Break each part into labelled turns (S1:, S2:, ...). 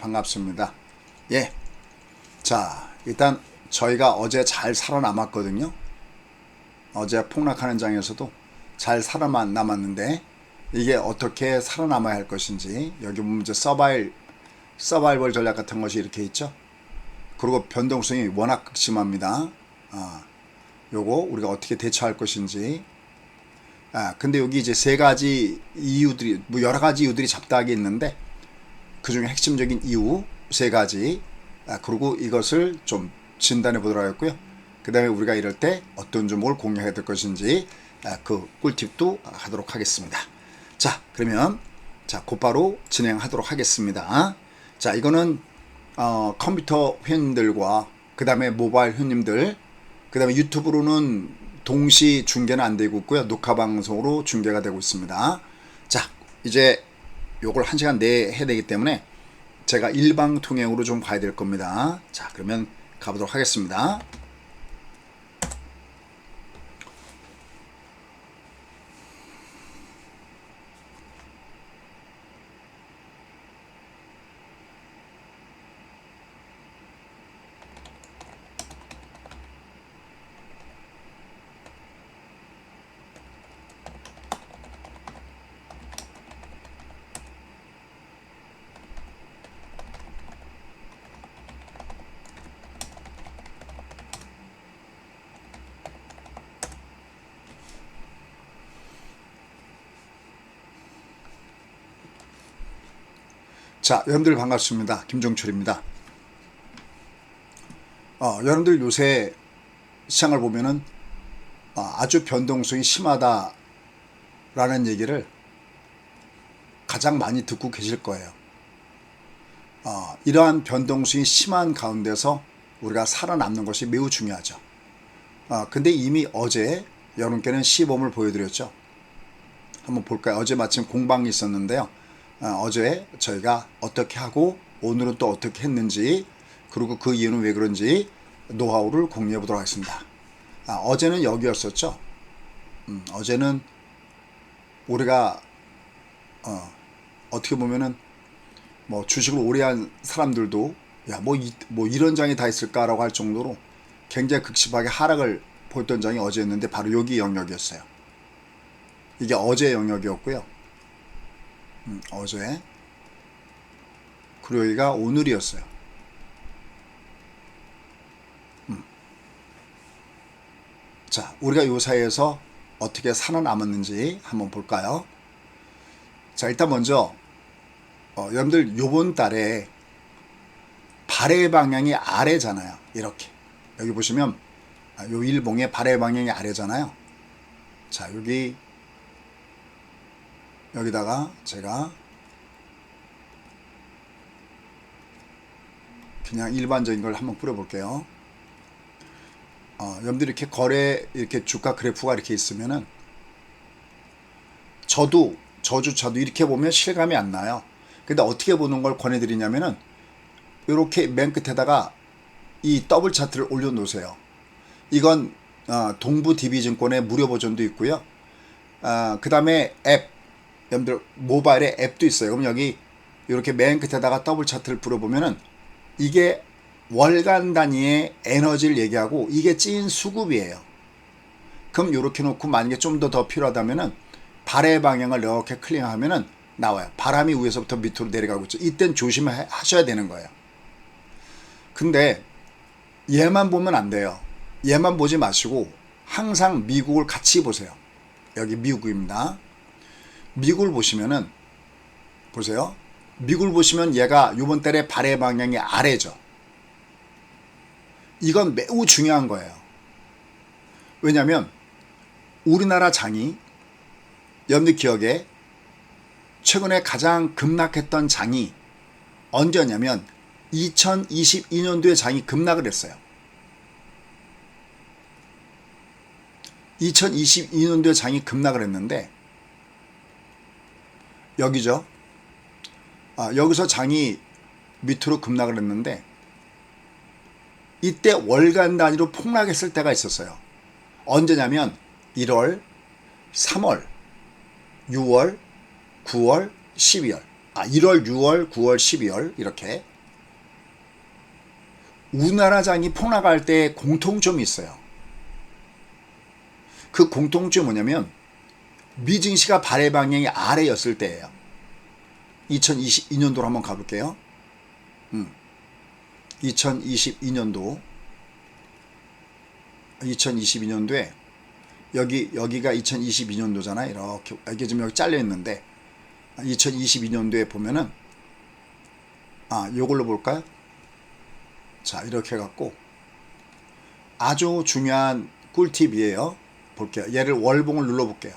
S1: 반갑습니다. 예. 자, 일단 저희가 어제 잘 살아남았거든요. 어제 폭락하는 장에서도 잘 살아남았는데 이게 어떻게 살아남아야 할 것인지 여기 보면 이제 서바이벌 전략 같은 것이 이렇게 있죠. 그리고 변동성이 워낙 극심합니다. 요거 우리가 어떻게 대처할 것인지. 근데 여기 이제 세 가지 이유들이 뭐 여러 가지 이유들이 잡다하게 있는데 그 중에 핵심적인 이유 세 가지, 그리고 이것을 좀 진단해 보도록 하겠고요. 그 다음에 우리가 이럴 때 어떤 종목을 공략해야 될 것인지 그 꿀팁도 하도록 하겠습니다. 자, 그러면 자 곧바로 진행하도록 하겠습니다. 자, 이거는 컴퓨터 회원님들과 그 다음에 모바일 회원님들, 그 다음에 유튜브로는 동시 중계는 안 되고 있고요. 녹화 방송으로 중계가 되고 있습니다. 자, 이제 요걸 1시간 내에 해야 되기 때문에 제가 일방통행으로 좀 가야 될 겁니다. 자, 그러면 가보도록 하겠습니다. 자, 여러분들 반갑습니다. 김종철입니다. 여러분들 요새 시장을 보면은 아주 변동성이 심하다라는 얘기를 가장 많이 듣고 계실 거예요. 이러한 변동성이 심한 가운데서 우리가 살아남는 것이 매우 중요하죠. 근데 이미 어제 여러분께는 시범을 보여드렸죠. 한번 볼까요? 어제 마침 공방이 있었는데요. 어제 저희가 어떻게 하고 오늘은 또 어떻게 했는지, 그리고 그 이유는 왜 그런지 노하우를 공유해 보도록 하겠습니다. 어제는 여기였었죠. 어제는 우리가 어떻게 보면은 뭐 주식을 오래 한 사람들도 뭐 이런 장이 다 있을까라고 할 정도로 굉장히 극심하게 하락을 보였던 장이 어제였는데 바로 여기 영역이었어요. 이게 어제 영역이었고요. 어제. 그리고 여기가 오늘이었어요. 자, 우리가 요 사이에서 어떻게 살아남았는지 한번 볼까요? 자, 일단 먼저 여러분들 요번 달에 발의 방향이 아래잖아요. 이렇게 여기 보시면 요 일봉의 발의 방향이 아래잖아요. 자, 여기다가 제가 그냥 일반적인 걸 한번 뿌려볼게요. 여러분들 이렇게 이렇게 주가 그래프가 이렇게 있으면은 저조차도 이렇게 보면 실감이 안 나요. 근데 어떻게 보는 걸 권해드리냐면은 이렇게 맨 끝에다가 이 더블 차트를 올려놓으세요. 이건 동부 DB증권의 무료 버전도 있고요. 그 다음에 여러분들 모바일에 앱도 있어요. 그럼 여기 이렇게 맨 끝에다가 더블 차트를 뿌려보면은 이게 월간 단위의 에너지를 얘기하고 이게 찐 수급이에요. 그럼 이렇게 놓고 만약에 좀 더 필요하다면은 발의 방향을 이렇게 클릭하면은 나와요. 바람이 위에서부터 밑으로 내려가고 있죠. 이땐 조심하셔야 되는 거예요. 근데 얘만 보면 안 돼요. 얘만 보지 마시고 항상 미국을 같이 보세요. 여기 미국입니다. 미국을 보시면은 보세요. 미국을 보시면 얘가 이번 달에 발의 방향이 아래죠. 이건 매우 중요한 거예요. 왜냐하면 우리나라 장이 여러분들 기억에 최근에 가장 급락했던 장이 언제였냐면 2022년도에 장이 급락을 했어요. 2022년도에 장이 급락을 했는데 여기죠. 여기서 장이 밑으로 급락을 했는데 이때 월간 단위로 폭락했을 때가 있었어요. 언제냐면 1월, 3월, 6월, 9월, 12월. 1월, 6월, 9월, 12월 이렇게 우리나라 장이 폭락할 때 공통점이 있어요. 그 공통점이 뭐냐면 미증시가 발해 방향이 아래였을 때예요. 2022년도로 한번 가볼게요. 2022년도에 여기가 2022년도잖아요. 이렇게 이게 지금 여기 잘려 있는데 2022년도에 보면은 요걸로 볼까요? 자, 이렇게 해갖고 아주 중요한 꿀팁이에요. 볼게요. 얘를 월봉을 눌러볼게요.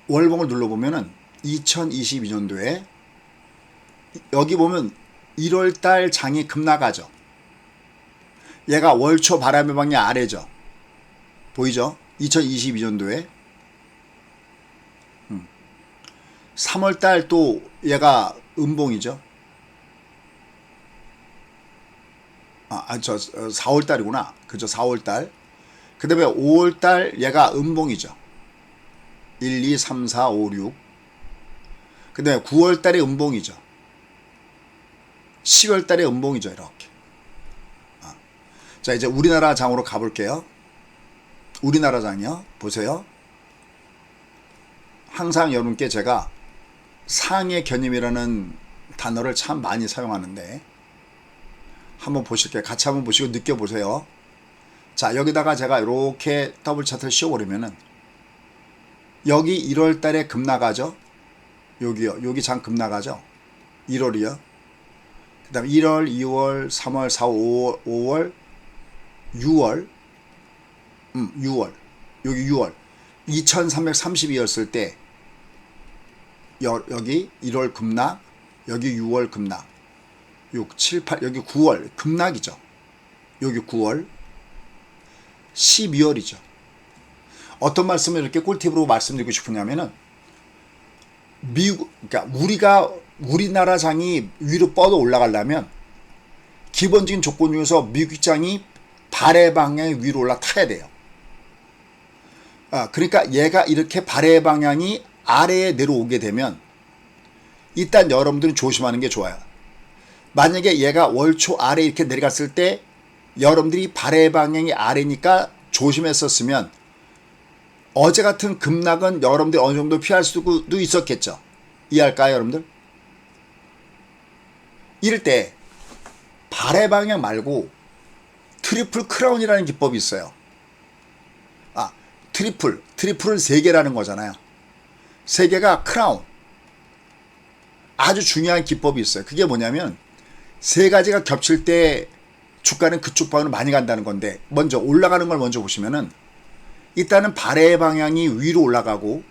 S1: 월봉을 눌러보면은 2022년도에 여기 보면 1월달 장이 급락하죠. 얘가 월초 바람의 방향 아래죠. 보이죠? 2022년도에 3월달 또 얘가 음봉이죠. 4월달이구나. 그죠? 4월달. 그 다음에 5월달 얘가 음봉이죠. 1, 2, 3, 4, 5, 6. 그 다음에 9월달에 음봉이죠. 10월달에 음봉이죠. 이렇게. 자, 이제 우리나라 장으로 가볼게요. 우리나라 장이요. 보세요. 항상 여러분께 제가 상의 견임이라는 단어를 참 많이 사용하는데 한번 보실게요. 같이 한번 보시고 느껴보세요. 자, 여기다가 제가 이렇게 더블 차트를 씌워버리면은 여기 1월 달에 급나가죠. 여기요. 여기 장 급나가죠. 1월이요. 그 다음 1월, 2월, 3월, 4월, 5월, 6월. 6월. 여기 6월. 2330이었을 때 여기 1월 급락, 여기 6월 급락. 6, 7, 8, 여기 9월 급락이죠. 여기 9월. 12월이죠. 어떤 말씀을 이렇게 꿀팁으로 말씀드리고 싶으냐면은 그러니까 우리나라 장이 위로 뻗어 올라가려면 기본적인 조건 중에서 미국 장이 발해 방향이 위로 올라타야 돼요. 그러니까 얘가 이렇게 발해 방향이 아래에 내려오게 되면 일단 여러분들은 조심하는 게 좋아요. 만약에 얘가 월초 아래 이렇게 내려갔을 때 여러분들이 발해 방향이 아래니까 조심했었으면 어제 같은 급락은 여러분들이 어느 정도 피할 수도 있었겠죠. 이해할까요, 여러분들? 이럴 때 발해 방향 말고 트리플 크라운이라는 기법이 있어요. 트리플은 3개라는 거잖아요. 3개가 크라운. 아주 중요한 기법이 있어요. 그게 뭐냐면 3가지가 겹칠 때 주가는 그쪽 방향으로 많이 간다는 건데 먼저 올라가는 걸 먼저 보시면은 일단은 발해 방향이 위로 올라가고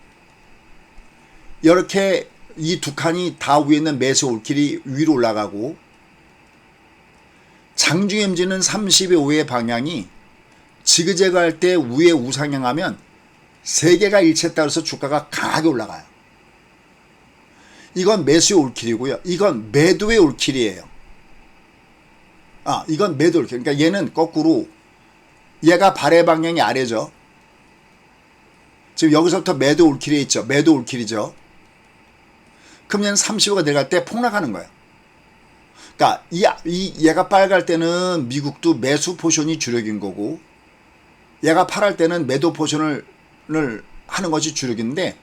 S1: 이렇게 이 두 칸이 다 위에 있는 매수 올킬이 위로 올라가고 장중임지는 35의 방향이 지그재그 할 때 위에 우상향하면 3개가 일치했다 그래서 주가가 강하게 올라가요. 이건 매수의 올킬이고요. 이건 매도의 올킬이에요. 이건 매도 올킬. 그러니까 얘는 거꾸로 얘가 발해 방향이 아래죠. 지금 여기서부터 매도 올킬이 있죠. 매도 올킬이죠. 그럼 얘는 35가 내려갈 때 폭락하는 거예요. 그러니까 얘가 빨갈 때는 미국도 매수 포션이 주력인 거고 얘가 팔할 때는 매도 포션을 하는 것이 주력인데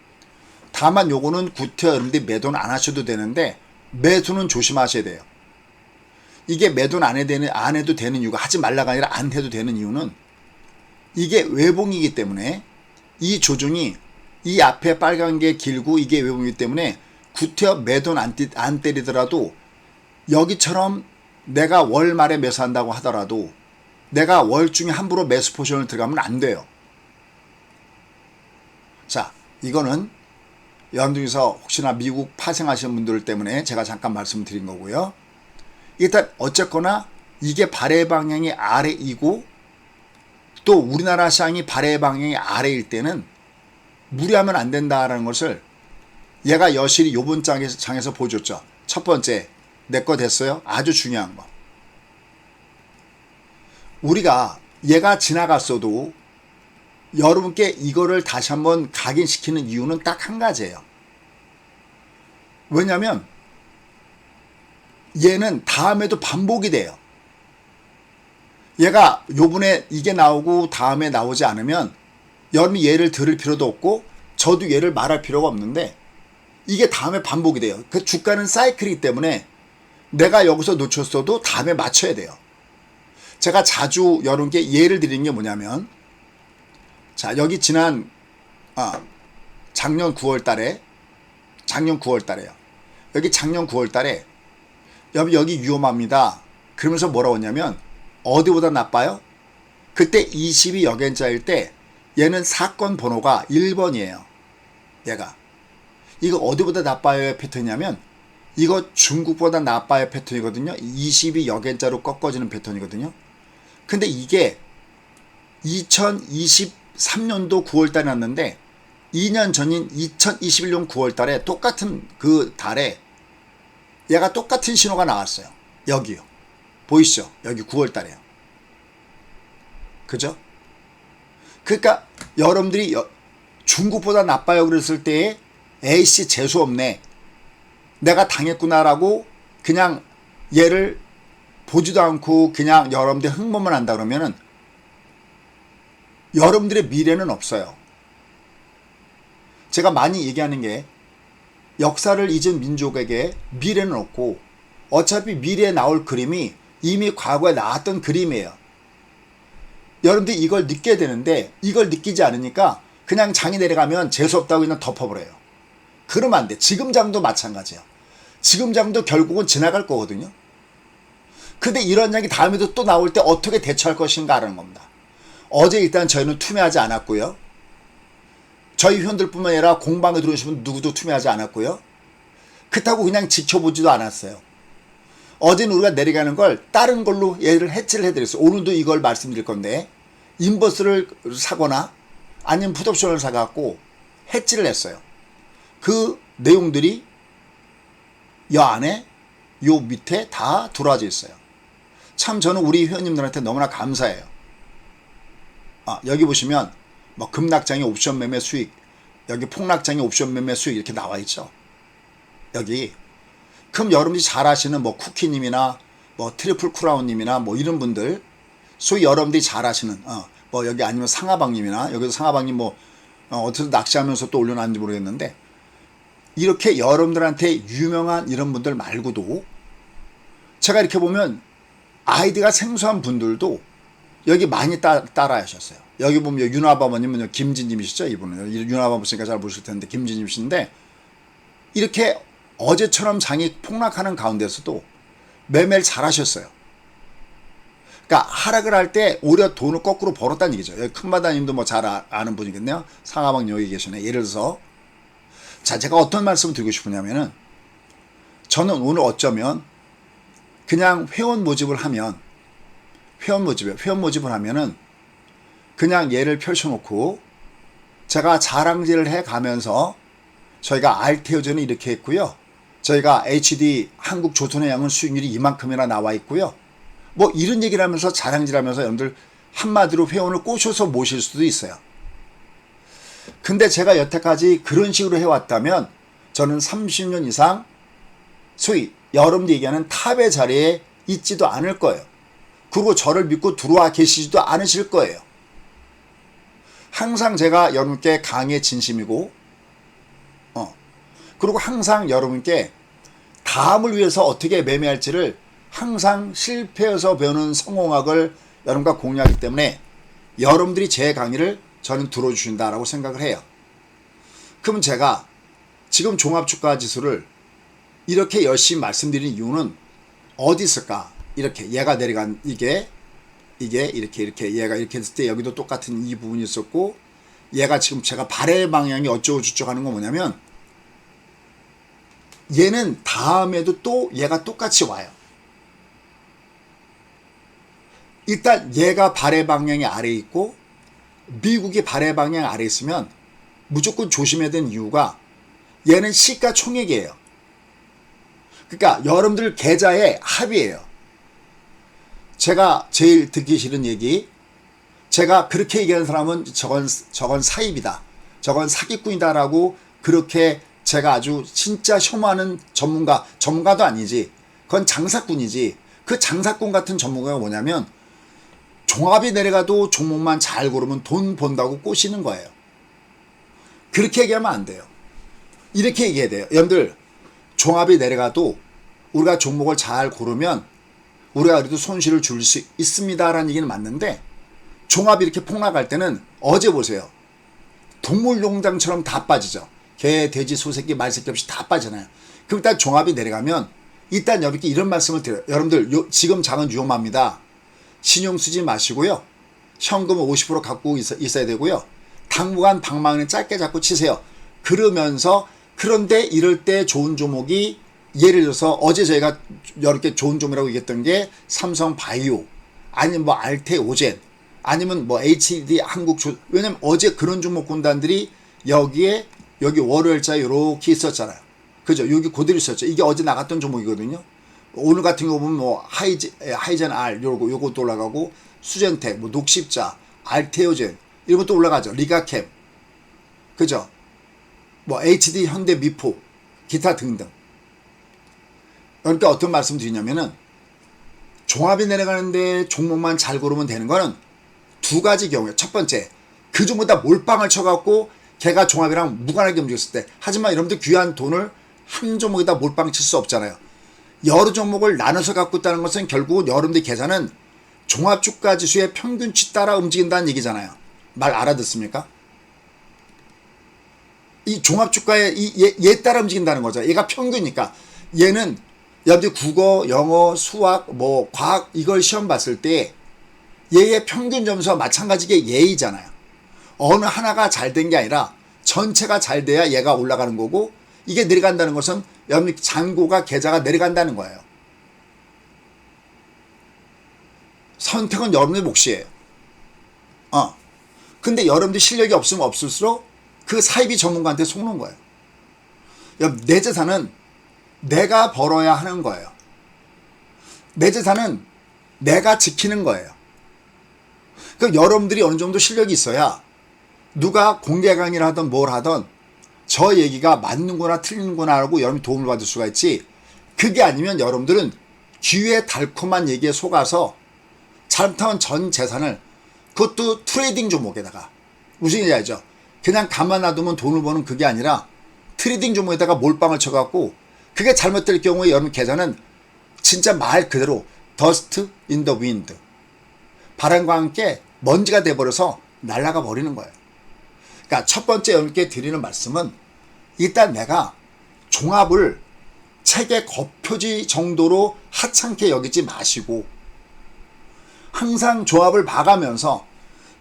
S1: 다만 요거는 구태 여러분들이 매도는 안 하셔도 되는데 매수는 조심하셔야 돼요. 이게 매도는 안 해도 되는 이유가 하지 말라가 아니라 안 해도 되는 이유는 이게 외봉이기 때문에 이 조정이 이 앞에 빨간 게 길고 이게 외봉이기 때문에 구태여 매도는 안 때리더라도 여기처럼 내가 월 말에 매수한다고 하더라도 내가 월 중에 함부로 매수 포션을 들어가면 안 돼요. 자, 이거는 여러분들께서 혹시나 미국 파생하시는 분들 때문에 제가 잠깐 말씀드린 거고요. 일단 어쨌거나 이게 발해 방향이 아래이고 또 우리나라 시장이 발해 방향이 아래일 때는 무리하면 안 된다라는 것을 얘가 여실히 요번 장에서 보여줬죠. 첫 번째, 내 거 됐어요? 아주 중요한 거. 우리가 얘가 지나갔어도 여러분께 이거를 다시 한번 각인시키는 이유는 딱 한 가지예요. 왜냐면 얘는 다음에도 반복이 돼요. 얘가 요번에 이게 나오고 다음에 나오지 않으면 여러분이 얘를 들을 필요도 없고 저도 얘를 말할 필요가 없는데 이게 다음에 반복이 돼요. 그 주가는 사이클이기 때문에 내가 여기서 놓쳤어도 다음에 맞춰야 돼요. 제가 자주 여러분께 예를 드리는 게 뭐냐면, 자, 여기 지난 작년 9월 달에요. 여기 작년 9월 달에 여기 위험합니다. 그러면서 뭐라고 했냐면 어디보다 나빠요? 그때 22여개짜리일 때 얘는 사건 번호가 1번이에요. 얘가. 이거 어디보다 나빠요의 패턴이냐면 이거 중국보다 나빠요 패턴이거든요. 22여개짜리로 꺾어지는 패턴이거든요. 근데 이게 2023년도 9월달에 났는데 2년 전인 2021년 9월달에 똑같은 그 달에 얘가 똑같은 신호가 나왔어요. 여기요. 보이시죠? 여기 9월달에요. 그죠? 그러니까 여러분들이 중국보다 나빠요 그랬을 때에 에이씨 재수없네, 내가 당했구나라고 그냥 얘를 보지도 않고 그냥 여러분들 흥분만 한다 그러면은 여러분들의 미래는 없어요. 제가 많이 얘기하는 게 역사를 잊은 민족에게 미래는 없고 어차피 미래에 나올 그림이 이미 과거에 나왔던 그림이에요. 여러분들이 이걸 느껴야 되는데 이걸 느끼지 않으니까 그냥 장이 내려가면 재수없다고 그냥 덮어버려요. 그러면 안 돼. 지금장도 마찬가지예요. 지금장도 결국은 지나갈 거거든요. 근데 이런 얘기 다음에도 또 나올 때 어떻게 대처할 것인가 하는 겁니다. 어제 일단 저희는 투매하지 않았고요. 저희 회원들뿐만 아니라 공방에 들어오신 분 누구도 투매하지 않았고요. 그렇다고 그냥 지켜보지도 않았어요. 어제는 우리가 내려가는 걸 다른 걸로 얘를 해치를 해드렸어요. 오늘도 이걸 말씀드릴 건데 인버스를 사거나 아니면 풋옵션을 사갖고 해치를 했어요. 그 내용들이 이 안에 요 밑에 다 들어와져 있어요. 참 저는 우리 회원님들한테 너무나 감사해요. 여기 보시면 뭐 급락장의 옵션 매매 수익, 여기 폭락장의 옵션 매매 수익 이렇게 나와 있죠. 여기. 그럼 여러분들이 잘 아시는 뭐 쿠키님이나 뭐 트리플 크라운님이나 뭐 이런 분들, 소위 여러분들이 잘 아시는 뭐 여기 아니면 상하방님이나 여기서 상하방님 뭐 어떻게 낚시하면서 또 올려놨는지 모르겠는데 이렇게 여러분들한테 유명한 이런 분들 말고도 제가 이렇게 보면 아이디가 생소한 분들도 여기 많이 따라 하셨어요. 여기 보면 윤화바버님은 김진님이시죠? 이분은 윤화바버 보시니까 잘 모르실 텐데 김진님이신데 이렇게 어제처럼 장이 폭락하는 가운데서도 매매를 잘 하셨어요. 그러니까 하락을 할 때 오히려 돈을 거꾸로 벌었다는 얘기죠. 여기 큰바다님도 뭐 잘 아는 분이겠네요. 상하방 여기 계시네. 예를 들어서 자, 제가 어떤 말씀을 드리고 싶으냐면은 저는 오늘 어쩌면 그냥 회원 모집을 하면은 그냥 얘를 펼쳐놓고 제가 자랑질을 해가면서 저희가 알테오전은 이렇게 했고요. 저희가 HD 한국조선해양은 수익률이 이만큼이나 나와 있고요. 뭐 이런 얘기를 하면서 자랑질하면서 여러분들 한마디로 회원을 꼬셔서 모실 수도 있어요. 근데 제가 여태까지 그런 식으로 해왔다면 저는 30년 이상 소위 여러분들이 얘기하는 탑의 자리에 있지도 않을 거예요. 그리고 저를 믿고 들어와 계시지도 않으실 거예요. 항상 제가 여러분께 강의 진심이고 그리고 항상 여러분께 다음을 위해서 어떻게 매매할지를 항상 실패해서 배우는 성공학을 여러분과 공유하기 때문에 여러분들이 제 강의를 저는 들어주신다라고 생각을 해요. 그럼 제가 지금 종합주가지수를 이렇게 열심히 말씀드리는 이유는 어디 있을까? 이렇게 얘가 내려간 이게 이렇게 얘가 이렇게 했을 때 여기도 똑같은 이 부분이 있었고 얘가 지금 제가 발의 방향이 어쩌고 저쩌고 하는 건 뭐냐면 얘는 다음에도 또 얘가 똑같이 와요. 일단 얘가 발의 방향이 아래에 있고 미국이 발의 방향 아래에 있으면 무조건 조심해야 되는 이유가 얘는 시가총액이에요. 그러니까 여러분들 계좌의 합이에요. 제가 제일 듣기 싫은 얘기, 제가 그렇게 얘기하는 사람은 저건 사입이다, 저건 사기꾼이다라고 그렇게 제가 아주 진짜 혐오하는 전문가도 아니지, 그건 장사꾼이지. 그 장사꾼 같은 전문가가 뭐냐면 종합이 내려가도 종목만 잘 고르면 돈 번다고 꼬시는 거예요. 그렇게 얘기하면 안 돼요. 이렇게 얘기해야 돼요. 여러분들 종합이 내려가도 우리가 종목을 잘 고르면 우리가 그래도 손실을 줄 수 있습니다라는 얘기는 맞는데, 종합이 이렇게 폭락할 때는 어제 보세요. 동물농장처럼 다 빠지죠. 개, 돼지, 소새끼, 말새끼 없이 다 빠지잖아요. 그럼 일단 종합이 내려가면 일단 여러분께 이런 말씀을 드려요. 여러분들 지금 장은 위험합니다. 신용 쓰지 마시고요. 현금은 50% 갖고 있어야 되고요. 당분간 방망이는 짧게 잡고 치세요. 그러면서 그런데 이럴 때 좋은 종목이 예를 들어서 어제 저희가 이렇게 좋은 종목이라고 얘기했던 게 삼성바이오 아니면 뭐 알테오젠 아니면 뭐 HD 왜냐면 어제 그런 종목 군단들이 여기 월요일자 이렇게 있었잖아요. 그죠? 여기 그대로 있었죠. 이게 어제 나갔던 종목이거든요. 오늘 같은 경우 보면 뭐 하이젠 R 요것도 올라가고 수젠텍 뭐 녹십자 알테오젠 이런 것도 올라가죠. 리가캠 그죠? 뭐 HD 현대 미포 기타 등등. 그러니까 어떤 말씀 드리냐면은 종합이 내려가는데 종목만 잘 고르면 되는 거는 두 가지 경우에, 첫 번째 그 종목에다 몰빵을 쳐갖고 걔가 종합이랑 무관하게 움직였을 때. 하지만 여러분들 귀한 돈을 한 종목에다 몰빵 칠 수 없잖아요. 여러 종목을 나눠서 갖고 있다는 것은 결국 여러분들 계산은 종합주가 지수의 평균치 따라 움직인다는 얘기잖아요. 말 알아듣습니까? 이 종합주가에 얘 따라 움직인다는 거죠. 얘가 평균이니까. 얘는 여러분들 국어, 영어, 수학, 뭐 과학 이걸 시험 봤을 때 얘의 평균 점수와 마찬가지게 얘이잖아요. 어느 하나가 잘 된 게 아니라 전체가 잘 돼야 얘가 올라가는 거고, 이게 내려간다는 것은 여러분 잔고가 계좌가 내려간다는 거예요. 선택은 여러분의 몫이에요. 근데 여러분들 실력이 없으면 없을수록 그 사이비 전문가한테 속는 거예요. 여러분 내 재산은 내가 벌어야 하는 거예요. 내 재산은 내가 지키는 거예요. 그럼 여러분들이 어느 정도 실력이 있어야 누가 공개 강의를 하든 뭘 하든 저 얘기가 맞는구나 틀리는구나 하고 여러분이 도움을 받을 수가 있지, 그게 아니면 여러분들은 귀에 달콤한 얘기에 속아서 잘못하면 전 재산을, 그것도 트레이딩 종목에다가, 무슨 얘기 알죠? 그냥 가만 놔두면 돈을 버는 그게 아니라 트레이딩 종목에다가 몰빵을 쳐갖고 그게 잘못될 경우에 여러분 계좌는 진짜 말 그대로 더스트 인 더 윈드, 바람과 함께 먼지가 돼버려서 날아가 버리는 거예요. 그러니까 첫 번째 여러분께 드리는 말씀은 일단 내가 종합을 책의 겉표지 정도로 하찮게 여기지 마시고 항상 종합을 봐가면서,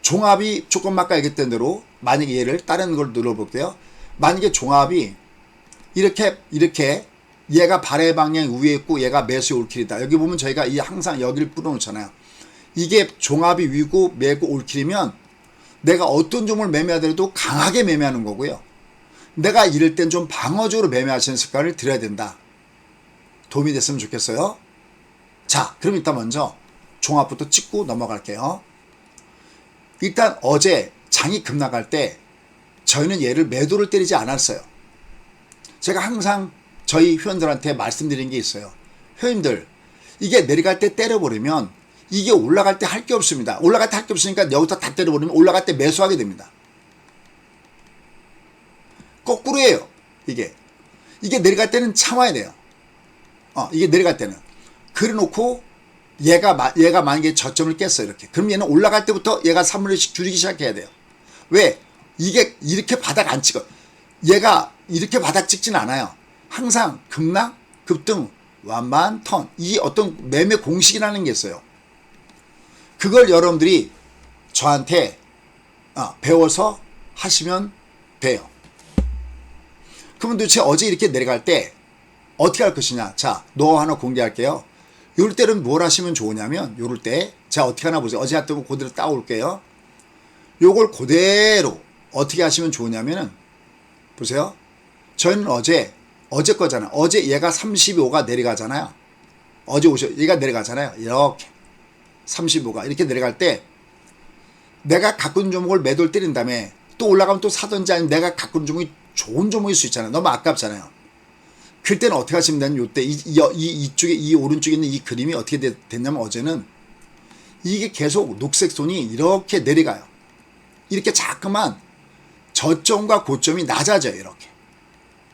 S1: 종합이 조금 아까 얘기했던 대로 만약에 얘를 다른 걸 눌러볼게요. 만약에 종합이 이렇게 얘가 발의 방향 위에 있고 얘가 매수의 올킬이다. 여기 보면 저희가 항상 여기를 뿌려놓잖아요. 이게 종합이 위고 매고 올킬이면 내가 어떤 종목을 매매하더라도 강하게 매매하는 거고요. 내가 이럴 땐 좀 방어적으로 매매하시는 습관을 들여야 된다. 도움이 됐으면 좋겠어요. 자, 그럼 일단 먼저 종합부터 찍고 넘어갈게요. 일단 어제 장이 급락할 때 저희는 얘를 매도를 때리지 않았어요. 제가 항상 저희 회원들한테 말씀드린 게 있어요. 회원들, 이게 내려갈 때 때려버리면 이게 올라갈 때 할 게 없습니다. 올라갈 때 할 게 없으니까 여기서 다 때려버리면 올라갈 때 매수하게 됩니다. 거꾸로 해요. 이게 내려갈 때는 참아야 돼요. 이게 내려갈 때는. 그래 놓고 얘가 만약에 저점을 깼어요. 이렇게. 그럼 얘는 올라갈 때부터 얘가 3분의1씩 줄이기 시작해야 돼요. 왜? 이게 이렇게 바닥 안 찍어. 얘가 이렇게 바닥 찍진 않아요. 항상 급락, 급등, 완만, 턴. 이 어떤 매매 공식이라는 게 있어요. 그걸 여러분들이 저한테 배워서 하시면 돼요. 그러면 도대체 어제 이렇게 내려갈 때 어떻게 할 것이냐. 자, 노하우 하나 공개할게요. 요럴 때는 뭘 하시면 좋으냐면, 요럴 때 제가 어떻게 하나 보세요. 어제 했던 거 그대로 따올게요. 요걸 그대로 어떻게 하시면 좋으냐면은, 보세요. 저희는 어제 거잖아요. 어제 얘가 35가 내려가잖아요. 어제 얘가 내려가잖아요. 이렇게 35가 이렇게 내려갈 때 내가 갖고 있는 종목을 매도를 때린 다음에 또 올라가면 또 사든지, 아니면 내가 갖고 있는 종목이 좋은 종목일 수 있잖아요. 너무 아깝잖아요. 그때는 어떻게 하시면 되냐면, 요때 이쪽에 이 오른쪽에 있는 이 그림이 어떻게 됐냐면, 어제는 이게 계속 녹색 손이 이렇게 내려가요. 이렇게 자꾸만 저점과 고점이 낮아져요.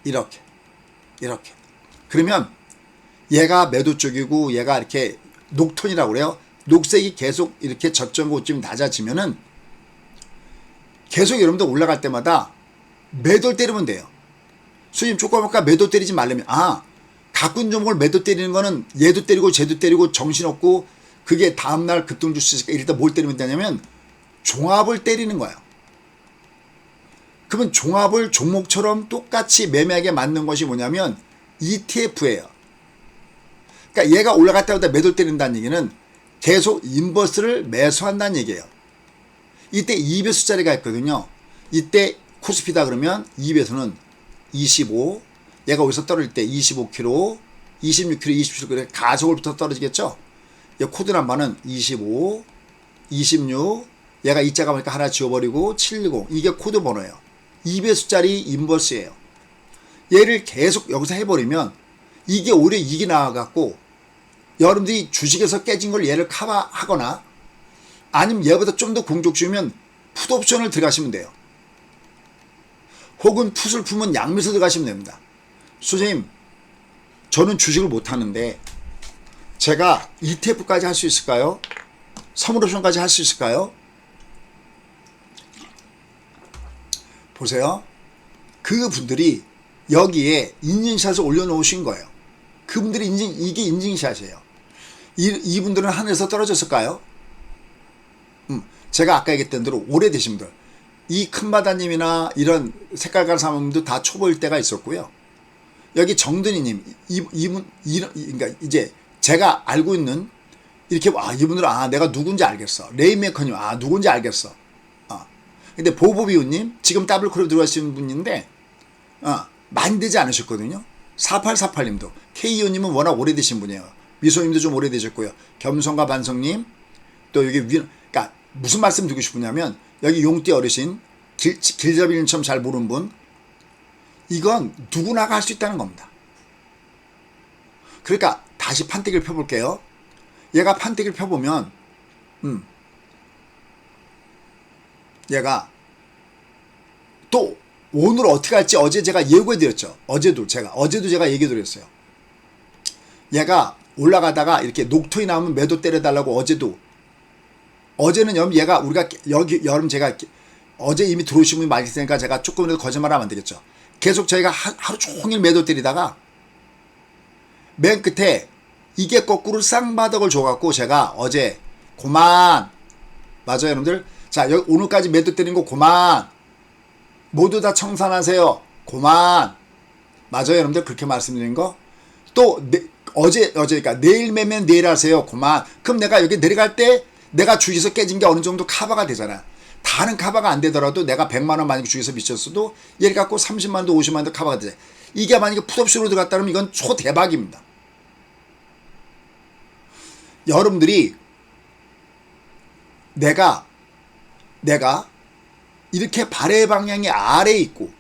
S1: 이렇게. 그러면 얘가 매도 쪽이고 얘가 이렇게 녹톤이라고 그래요. 녹색이 계속 이렇게 저점 고점이 낮아지면은 계속 여러분들 올라갈 때마다 매도를 때리면 돼요. 수님 조금만 매도 때리지 말려면 가꾼 종목을 매도 때리는 거는 얘도 때리고 쟤도 때리고 정신없고 그게 다음날 급등 줄 수 있으니까 이럴 때 뭘 때리면 되냐면 종합을 때리는 거예요. 그러면 종합을 종목처럼 똑같이 매매하게 만든 것이 뭐냐면 ETF예요. 그러니까 얘가 올라갈 때마다 매도를 때린다는 얘기는 계속 인버스를 매수한다는 얘기예요. 이때 2배수짜리가 있거든요. 이때 코스피다 그러면 2배수는 25, 얘가 여기서 떨어질 때 25kg, 26kg, 27kg 가속을부터 떨어지겠죠. 얘 코드 넘버는 25, 26, 얘가 이자가 보니까 하나 지워버리고 710, 이게 코드 번호예요. 2배수짜리 인버스예요. 얘를 계속 여기서 해버리면 이게 오히려 이익이 나와갖고 여러분들이 주식에서 깨진 걸 얘를 커버하거나 아니면 얘보다 좀 더 공격 주면 풋옵션을 들어가시면 돼요. 혹은 풋을 풀면 양미서 들어가시면 됩니다. 선생님, 저는 주식을 못하는데 제가 ETF까지 할 수 있을까요? 선물옵션까지 할 수 있을까요? 보세요. 그분들이 여기에 인증샷을 올려놓으신 거예요. 그분들이 이게 인증샷이에요. 이분들은 하늘에서 떨어졌을까요? 제가 아까 얘기했던 대로 오래되신 분들, 이 큰바다님이나 이런 색깔깔 사모님도 다 초보일 때가 있었고요. 여기 정든이님, 그러니까 이제 제가 알고 있는 이렇게 이분들은 내가 누군지 알겠어. 레이메이커님, 누군지 알겠어. 근데 보보비우님 지금 더블크로 들어가시는 분인데 많이 되지 않으셨거든요. 4848님도 K이오님은 워낙 오래되신 분이에요. 미소님도 좀 오래되셨고요. 겸손과 반성님 또 여기 그러니까 무슨 말씀 드리고 싶으냐면 여기 용띠 어르신 길잡이님처럼 잘 모르는 분 이건 누구나가 할 수 있다는 겁니다. 그러니까 다시 판때기를 펴볼게요. 얘가 판때기를 펴보면 얘가 또 오늘 어떻게 할지 어제 제가 예고해드렸죠. 어제도 제가 얘기해드렸어요. 얘가 올라가다가 이렇게 녹토이 나오면 매도 때려달라고 어제는 얘가 우리가 여름 제가 어제 이미 들어오신 분이 많이 있으니까 제가 조금이라도 거짓말하면 안 되겠죠. 계속 저희가 하루 종일 매도 때리다가 맨 끝에 이게 거꾸로 쌍바닥을 줘갖고 제가 어제 고만 맞아요 여러분들. 자 여기 오늘까지 매도 때린 거 고만 모두 다 청산하세요 고만 맞아요 여러분들. 그렇게 말씀드린 거 또 어제 그러니까 내일 매면 내일 하세요 고만. 그럼 내가 여기 내려갈 때 내가 주식에서 깨진 게 어느 정도 커버가 되잖아. 다른 커버가 안 되더라도 내가 100만원 만약에 주식에서 미쳤어도 얘를 갖고 30만원도 50만원도 커버가 되잖아. 이게 만약에 풋옵션으로 들어갔다면 이건 초대박입니다. 여러분들이 내가 이렇게 발의 방향이 아래에 있고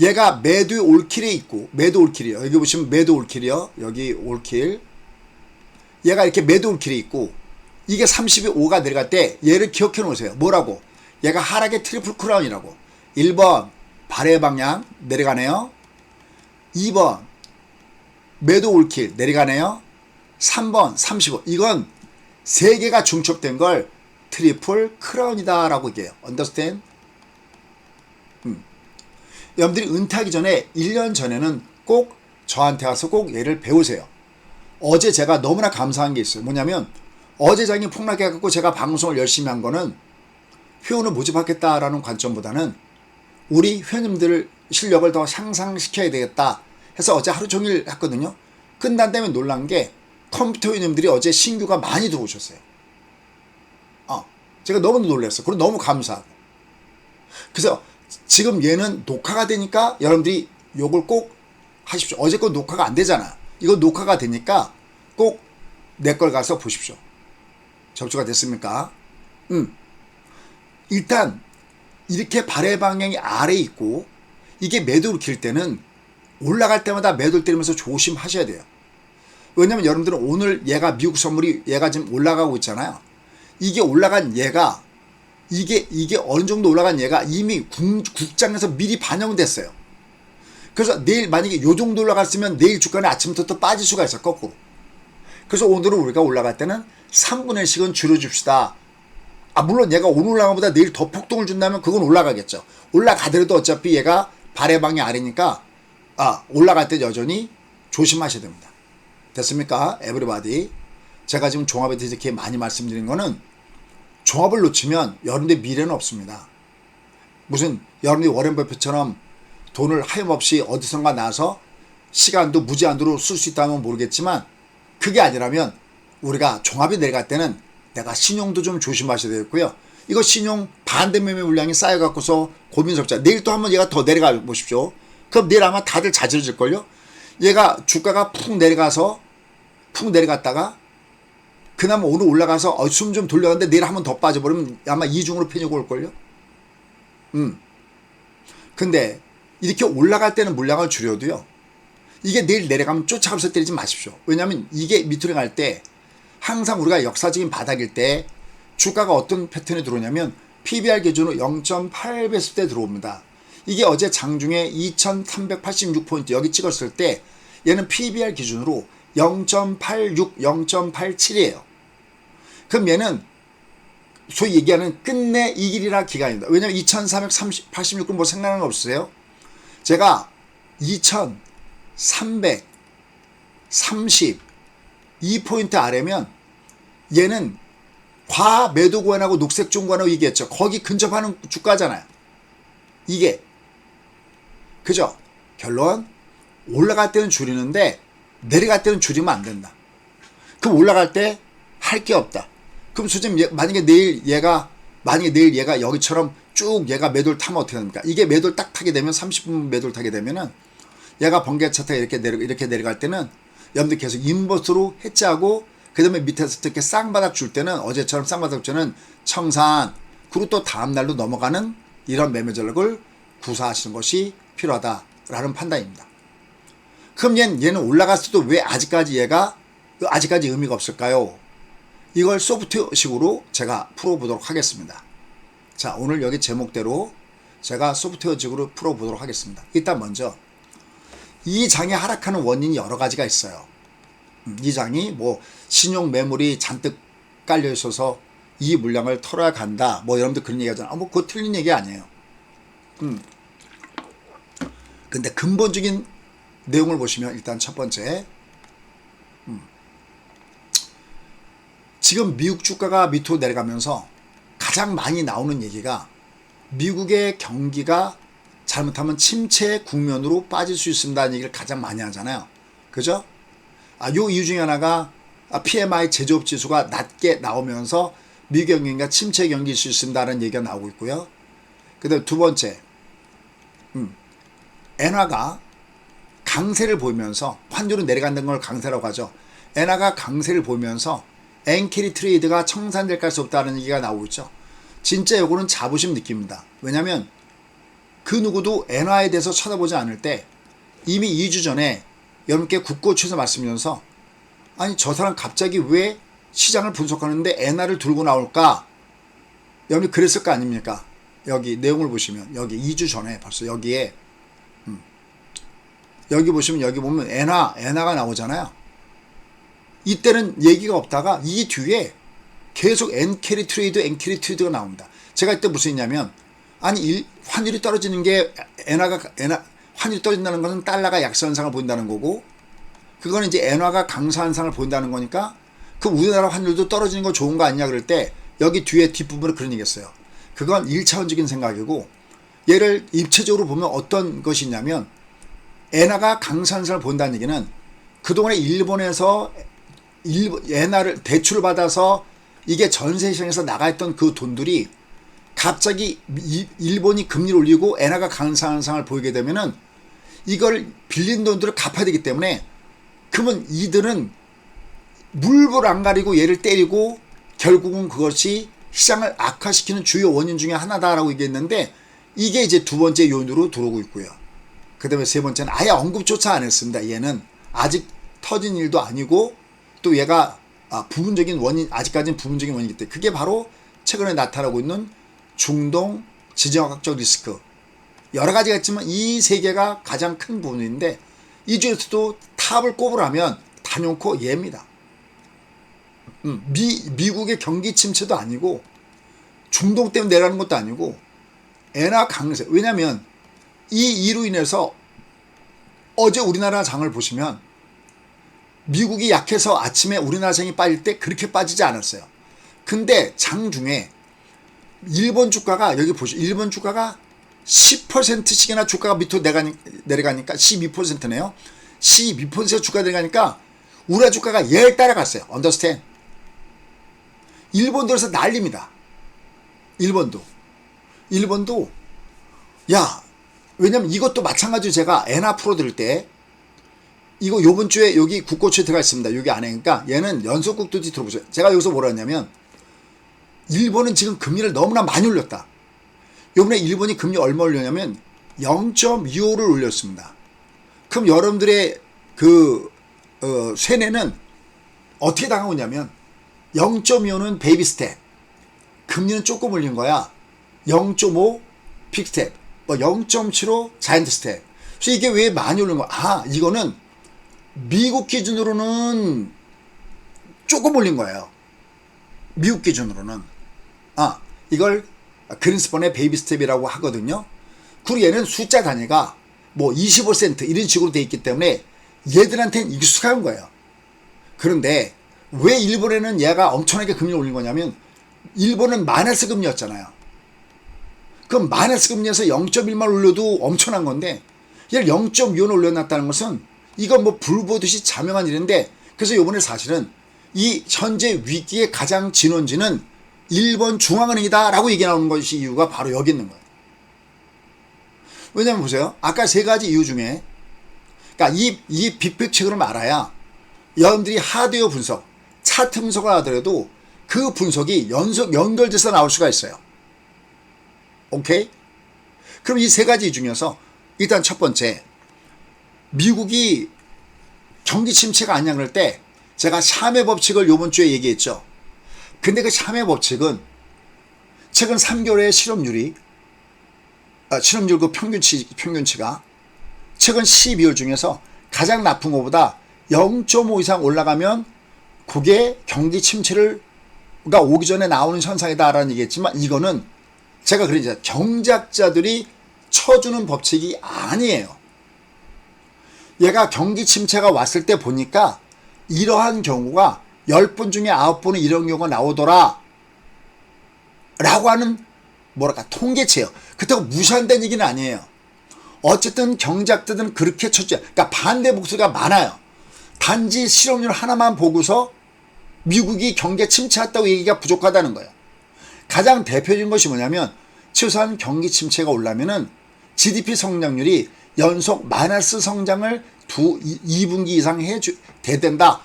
S1: 얘가 매도 올킬에 있고 매도 올킬이요. 여기 보시면 매도 올킬이요. 여기 올킬 얘가 이렇게 매도 올킬에 있고 이게 35가 내려갈 때 얘를 기억해 놓으세요. 뭐라고? 얘가 하락의 트리플 크라운이라고. 1번 발의 방향 내려가네요. 2번 매도 올킬 내려가네요. 3번 35 이건 3개가 중첩된 걸 트리플 크라운이다 라고 얘기해요. understand? 여러분들이 은퇴하기 전에 1년 전에는 꼭 저한테 와서 꼭 얘를 배우세요. 어제 제가 너무나 감사한 게 있어요. 뭐냐면 어제 장이 폭락해갖고 제가 방송을 열심히 한 거는 회원을 모집하겠다라는 관점보다는 우리 회원님들 실력을 더 향상시켜야 되겠다 해서 어제 하루 종일 했거든요. 끝난 다음에 놀란 게 컴퓨터 회원님들이 어제 신규가 많이 들어오셨어요. 제가 너무 놀랐어요. 그리고 너무 감사하고. 그래서 지금 얘는 녹화가 되니까 여러분들이 요걸 꼭 하십시오. 어제 거 녹화가 안 되잖아. 이거 녹화가 되니까 꼭 내 걸 가서 보십시오. 접수가 됐습니까? 일단 이렇게 발의 방향이 아래에 있고 이게 매도를 킬 때는 올라갈 때마다 매도를 때리면서 조심하셔야 돼요. 왜냐면 여러분들은 오늘 얘가 미국 선물이 얘가 지금 올라가고 있잖아요. 이게 올라간 얘가 이게 어느 정도 올라간 얘가 이미 국장에서 미리 반영됐어요. 그래서 내일 만약에 요 정도 올라갔으면 내일 주가는 아침부터 또 빠질 수가 있어, 거꾸로. 그래서 오늘은 우리가 올라갈 때는 3분의 1씩은 줄여줍시다. 물론 얘가 오늘 올라간 것보다 내일 더 폭등을 준다면 그건 올라가겠죠. 올라가더라도 어차피 얘가 발해방이 아래니까 올라갈 때 여전히 조심하셔야 됩니다. 됐습니까? 에브리바디. 제가 지금 종합에 대해서 이렇게 많이 말씀드린 거는 종합을 놓치면 여러분들 미래는 없습니다. 무슨 여러분이 워렌 버핏처럼 돈을 하염없이 어디선가 나서 시간도 무제한으로 쓸 수 있다면 모르겠지만 그게 아니라면 우리가 종합이 내려갈 때는 내가 신용도 좀 조심하셔야 되겠고요. 이거 신용 반대 매매 물량이 쌓여갖고서 고민스럽죠. 내일 또 한번 얘가 더 내려가 보십시오. 그럼 내일 아마 다들 자지러질걸요. 얘가 주가가 푹 내려갔다가 그나마 오늘 올라가서 숨 좀 돌려갔는데 내일 한번 더 빠져버리면 아마 이중으로 패니고 올걸요. 근데 이렇게 올라갈 때는 물량을 줄여도요. 이게 내일 내려가면 쫓아가면서 때리지 마십시오. 왜냐하면 이게 밑으로 갈 때 항상 우리가 역사적인 바닥일 때 주가가 어떤 패턴이 들어오냐면 PBR 기준으로 0.8배수 때 들어옵니다. 이게 어제 장중에 2386포인트 여기 찍었을 때 얘는 PBR 기준으로 0.86, 0.87이에요. 그럼 얘는 소위 얘기하는 끝내 이 길이라 기간입니다. 왜냐면 2386은 뭐 생각나는 거 없으세요? 제가 2332포인트 아래면 얘는 과매도 구간하고 녹색종 구간하고 얘기했죠. 거기 근접하는 주가잖아요. 이게 그죠? 결론 올라갈 때는 줄이는데 내려갈 때는 줄이면 안 된다. 그럼 올라갈 때 할 게 없다. 그럼 솔직히 만약에 내일 얘가 여기처럼 쭉 얘가 매도를 타면 어떻게 됩니까? 이게 매도를 딱 타게 되면 30분 매도를 타게 되면은 얘가 번개 차트가 이렇게 내려갈 때는 여러분들 계속 인버스로 해지하고 그 다음에 밑에서 이렇게 쌍바닥 줄 때는 어제처럼 쌍바닥 줄 때는 청산 그리고 또 다음날로 넘어가는 이런 매매 전략을 구사하시는 것이 필요하다라는 판단입니다. 그럼 얘는 올라갔어도 왜 아직까지 의미가 없을까요? 이걸 소프트웨어식으로 제가 풀어보도록 하겠습니다. 자, 오늘 여기 제목대로 제가 소프트웨어식으로 풀어보도록 하겠습니다. 일단 먼저 이 장이 하락하는 원인이 여러 가지가 있어요. 이 장이 뭐 신용 매물이 잔뜩 깔려 있어서 이 물량을 털어야 간다. 뭐 여러분들 그런 얘기 하잖아요. 뭐 그거 틀린 얘기 아니에요. 근데 근본적인 내용을 보시면 일단 첫 번째 지금 미국 주가가 밑으로 내려가면서 가장 많이 나오는 얘기가 미국의 경기가 잘못하면 침체 국면으로 빠질 수 있습니다는 얘기를 가장 많이 하잖아요. 그죠? 요 이유 중에 하나가 PMI 제조업 지수가 낮게 나오면서 미국 경기가 침체 경기일 수 있습니다라는 얘기가 나오고 있고요. 그 다음에 두 번째 엔화가 강세를 보이면서 환율은 내려간다는 걸 강세라고 하죠. 엔화가 강세를 보이면서 엔캐리 트레이드가 청산될 수 없다는 얘기가 나오고 있죠. 진짜 요거는 자부심 느낍니다. 왜냐면 그 누구도 엔화에 대해서 쳐다보지 않을 때 이미 2주 전에 여러분께 국고초에서 말씀드리면서 아니 저 사람 갑자기 왜 시장을 분석하는데 엔화를 들고 나올까? 여러분이 그랬을 거 아닙니까? 여기 내용을 보시면 여기 2주 전에 벌써 여기에 여기 보시면 여기 보면 엔화가 나오잖아요. 이때는 얘기가 없다가 이 뒤에 계속 엔캐리 트레이드가 나옵니다. 제가 이때 무슨 얘기냐면 아니 환율이 떨어지는 게 환율이 떨어진다는 것은 달러가 약세 현상을 보인다는 거고 그거는 이제 엔화가 강세 현상을 보인다는 거니까 그 우리나라 환율도 떨어지는 거 좋은 거 아니냐 그럴 때 여기 뒤에 뒷부분에 그런 얘기했어요. 그건 1차원적인 생각이고 얘를 입체적으로 보면 어떤 것이 있냐면 엔화가 강세 현상을 본다는 얘기는 그동안에 일본에서 엔화를 대출을 받아서 이게 전세시장에서 나가있던 그 돈들이 갑자기 일본이 금리를 올리고 엔화가 강세 현상을 보이게 되면은 이걸 빌린 돈들을 갚아야 되기 때문에 그러면 이들은 물불 안 가리고 얘를 때리고 결국은 그것이 시장을 악화시키는 주요 원인 중에 하나다라고 얘기했는데 이게 이제 두 번째 요인으로 들어오고 있고요. 그 다음에 세 번째는 아예 언급조차 안 했습니다. 얘는 아직 터진 일도 아니고 또 얘가 부분적인 원인, 아직까지는 부분적인 원인이기 때문에 그게 바로 최근에 나타나고 있는 중동 지정학적 리스크. 여러 가지가 있지만 이 세 개가 가장 큰 부분인데 이 중에서도 탑을 꼽으라면 단연코 얘입니다. 미국의 경기 침체도 아니고 중동 때문에 내려가는 것도 아니고 엔화 강세. 왜냐하면 이 이로 인해서 어제 우리나라 장을 보시면 미국이 약해서 아침에 우리나라 장이 빠질 때 그렇게 빠지지 않았어요. 근데 장중에 일본 주가가 여기 보시죠. 일본 주가가 10%씩이나 주가가 밑으로 내려가니까 12%네요. 12% 주가 내려가니까 우리나라 주가가 얘를 따라갔어요. 언더스탠. 일본도 그래서 난립니다. 일본도 야, 왜냐면 이것도 마찬가지로 제가 엔화 풀어드릴 때 이거 요번 주에 여기 국고초에 들어가 있습니다. 여기 안에. 그러니까 얘는 연속국도지 들어보세요. 제가 여기서 뭐라 했냐면 일본은 지금 금리를 너무나 많이 올렸다. 요번에 일본이 금리 얼마 올렸냐면 0.25를 올렸습니다. 그럼 여러분들의 세뇌는 어떻게 당하고 있냐면 0.25는 베이비 스텝, 금리는 조금 올린 거야. 0.5 픽 스텝, 0.75 자이언트 스텝. 그래서 이게 왜 많이 올린 거야? 이거는 미국 기준으로는 조금 올린 거예요. 미국 기준으로는. 이걸 그린스펀의 베이비 스텝이라고 하거든요. 그리고 얘는 숫자 단위가 25센트 이런 식으로 돼 있기 때문에 얘들한테는 익숙한 거예요. 그런데 왜 일본에는 얘가 엄청나게 금리를 올린 거냐면 일본은 마이너스 금리였잖아요. 그럼 마이너스 금리에서 0.1만 올려도 엄청난 건데 얘를 0.25는 올려놨다는 것은 이건 불 보듯이 자명한 일인데, 그래서 이번에 사실은 이 현재 위기의 가장 진원지는 일본 중앙은행이다 라고 얘기 나오는 것이 이유가 바로 여기 있는 거예요. 왜냐면 보세요. 아까 세 가지 이유 중에 그러니까 이 빅픽처를 알아야 여러분들이 하드웨어 분석, 차트 분석을 하더라도 그 분석이 연결돼서 나올 수가 있어요. 오케이? 그럼 이 세 가지 중에서 일단 첫 번째, 미국이 경기 침체가 아니냐 그럴 때 제가 샤메 법칙을 요번 주에 얘기했죠. 근데 그 샤메 법칙은 최근 3개월의 실업률 그 평균치가 최근 12월 중에서 가장 나쁜 것보다 0.5 이상 올라가면 그게 경기 침체가 오기 전에 나오는 현상이다라는 얘기했지만 이거는 제가 그러니까 경제학자들이 쳐주는 법칙이 아니에요. 얘가 경기 침체가 왔을 때 보니까 이러한 경우가 10번 중에 9번은 이런 경우가 나오더라 라고 하는 통계치예요. 그렇다고 무시한다는 얘기는 아니에요. 어쨌든 경제학자들은 그렇게 쳐줘요. 그러니까 반대 목소리가 많아요. 단지 실업률 하나만 보고서 미국이 경제 침체했다고 얘기가 부족하다는 거예요. 가장 대표적인 것이 뭐냐면 최소한 경기 침체가 오려면은 GDP 성장률이 연속 마이너스 성장을 2분기 이상 돼야 된다.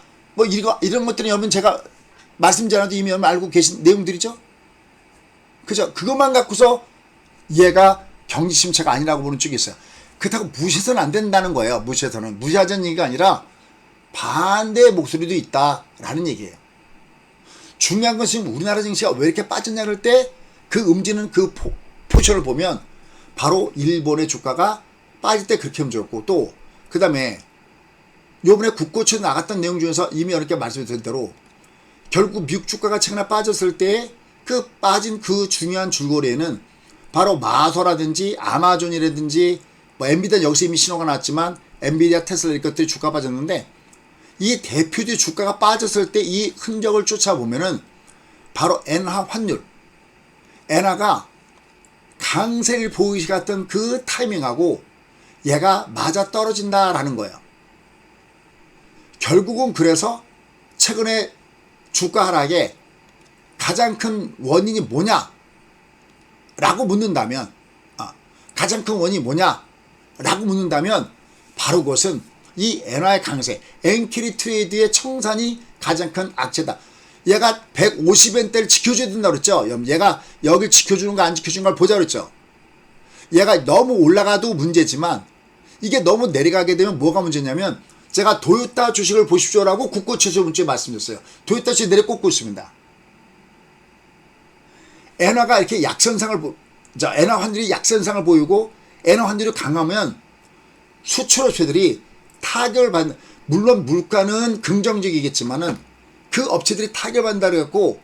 S1: 이런 것들은 여러분 제가 말씀드리지 않아도 이미 여러분 알고 계신 내용들이죠. 그죠? 그것만 갖고서 얘가 경기 침체가 아니라고 보는 쪽이 있어요. 그렇다고 무시해서는 안 된다는 거예요. 무시하자는 얘기가 아니라 반대의 목소리도 있다라는 얘기예요. 중요한 것은 우리나라 증시가 왜 이렇게 빠졌냐 그럴 때 그 움직이는 그 포션을 보면 바로 일본의 주가가 빠질 때 그렇게 움직였고, 또 그 다음에 요번에 국고초에 나갔던 내용 중에서 이미 이렇게 말씀드린 대로 결국 미국 주가가 최근에 빠졌을 때 그 빠진 그 중요한 줄거리에는 바로 마소라든지 아마존이라든지 엔비디아 여기서 이미 신호가 났지만 엔비디아, 테슬라 이런 것들이 주가 빠졌는데 이 대표주 주가가 빠졌을 때 이 흔적을 쫓아보면은 바로 엔화 환율, 엔화가 강세를 보이시갔던 그 타이밍하고 얘가 맞아 떨어진다라는 거예요. 결국은 그래서 최근에 주가 하락의 가장 큰 원인이 뭐냐 라고 묻는다면 가장 큰 원인이 뭐냐 라고 묻는다면 바로 그것은 이 엔화의 강세, 엔캐리 트레이드의 청산이 가장 큰 악재다. 얘가 150엔대를 지켜줘야 된다고 그랬죠. 얘가 여길 지켜주는 거 안 지켜주는 걸 보자 그랬죠. 얘가 너무 올라가도 문제지만 이게 너무 내려가게 되면 뭐가 문제냐면 제가 도요타 주식을 보십시오라고 국고 최저 문자에 말씀드렸어요. 도요타 주식 내려 꽂고 있습니다. 엔화가 이렇게 약선상을 엔화 환율이 약선상을 보이고 엔화 환율이 강하면 수출업체들이 타격을 받는, 물론 물가는 긍정적이겠지만은 그 업체들이 타격을 받는다 그래갖고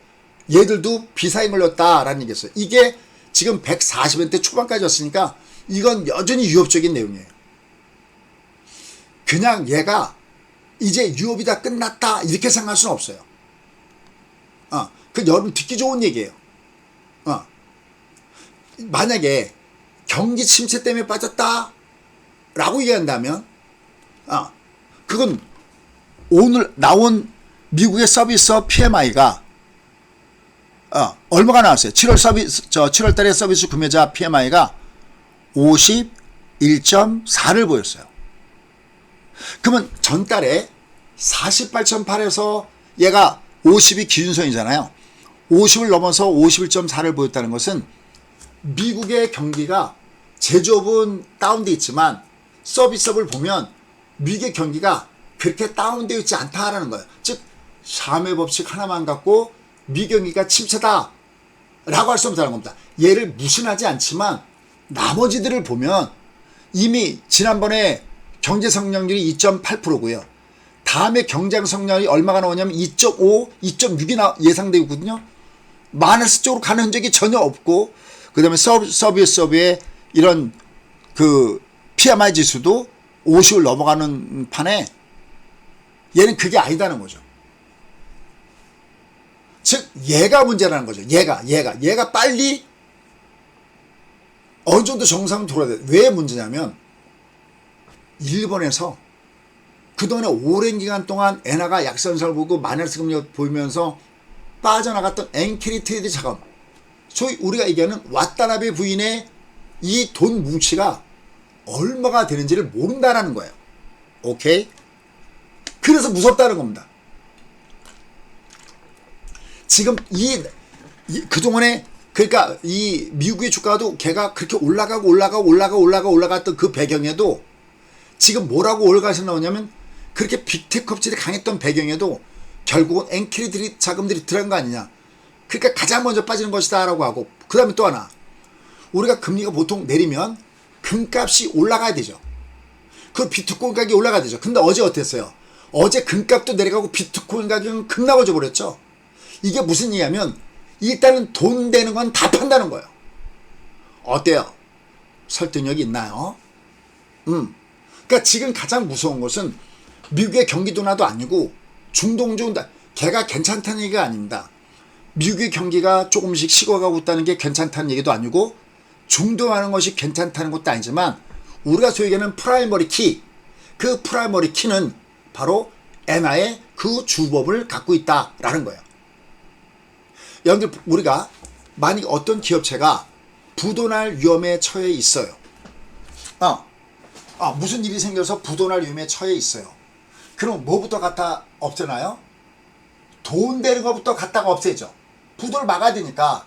S1: 얘들도 비사에 걸렸다라는 얘기였어요. 이게 지금 140원대 초반까지 왔으니까 이건 여전히 위협적인 내용이에요. 그냥 얘가 이제 유업이 다 끝났다 이렇게 생각할 수는 없어요. 그 여러분 듣기 좋은 얘기예요. 만약에 경기 침체 때문에 빠졌다 라고 얘기한다면 그건 오늘 나온 미국의 서비스업 PMI가 얼마가 나왔어요? 7월 달에 서비스 구매자 PMI가 51.4를 보였어요. 그러면 전달에 48.8에서 얘가 50이 기준선이잖아요. 50을 넘어서 51.4를 보였다는 것은 미국의 경기가 제조업은 다운되어 있지만 서비스업을 보면 미국의 경기가 그렇게 다운되어 있지 않다라는 거예요. 즉 샤메 법칙 하나만 갖고 미국 경기가 침체다 라고 할 수 없다는 겁니다. 얘를 무신하지 않지만 나머지들을 보면 이미 지난번에 경제 성장률이 2.8%고요. 다음에 경제 성장률이 얼마가 나오냐면 2.5, 2.6이 예상되고 있거든요. 마이너스 쪽으로 가는 흔적이 전혀 없고, 그 다음에 서비스업의 이런 그 PMI 지수도 50을 넘어가는 판에 얘는 그게 아니다는 거죠. 즉 얘가 문제라는 거죠. 얘가 빨리 어느 정도 정상으로 돌아야 돼. 왜 문제냐면 일본에서 그동안에 오랜 기간 동안 엔화가 약선상을 보고 마이너스 금리가 보이면서 빠져나갔던 엔캐리 트레이드 자금, 소위 우리가 얘기하는 왓다나베 부인의 이 돈 뭉치가 얼마가 되는지를 모른다라는 거예요. 오케이? 그래서 무섭다는 겁니다. 지금 그동안에 그러니까 이 미국의 주가도 걔가 그렇게 올라갔던 그 배경에도 지금 뭐라고 올라가서 나오냐면 그렇게 빅테크 업체들이 강했던 배경에도 결국은 엔캐리 자금들이 들어간 거 아니냐. 그러니까 가장 먼저 빠지는 것이다 라고 하고, 그 다음에 또 하나, 우리가 금리가 보통 내리면 금값이 올라가야 되죠. 그 비트코인 가격이 올라가야 되죠. 근데 어제 어땠어요? 어제 금값도 내려가고 비트코인 가격은 급락을 줘버렸죠. 이게 무슨 얘기냐면 일단은 돈 되는 건 다 판다는 거예요. 어때요? 설득력이 있나요? 그러니까 지금 가장 무서운 것은 미국의 경기 둔화도 아니고 중동 걔가 괜찮다는 얘기가 아닙니다. 미국의 경기가 조금씩 식어가고 있다는 게 괜찮다는 얘기도 아니고 중동하는 것이 괜찮다는 것도 아니지만 우리가 소위 얘기하는 프라이머리 키, 그 프라이머리 키는 바로 엔화의 그 주법을 갖고 있다라는 거예요. 여러분들, 우리가 만약 어떤 기업체가 부도날 위험에 처해 있어요. 무슨 일이 생겨서 부도날 위험에 처해 있어요. 그럼 뭐부터 갖다 없애나요? 돈 되는 것부터 갖다가 없애죠. 부도를 막아야 되니까.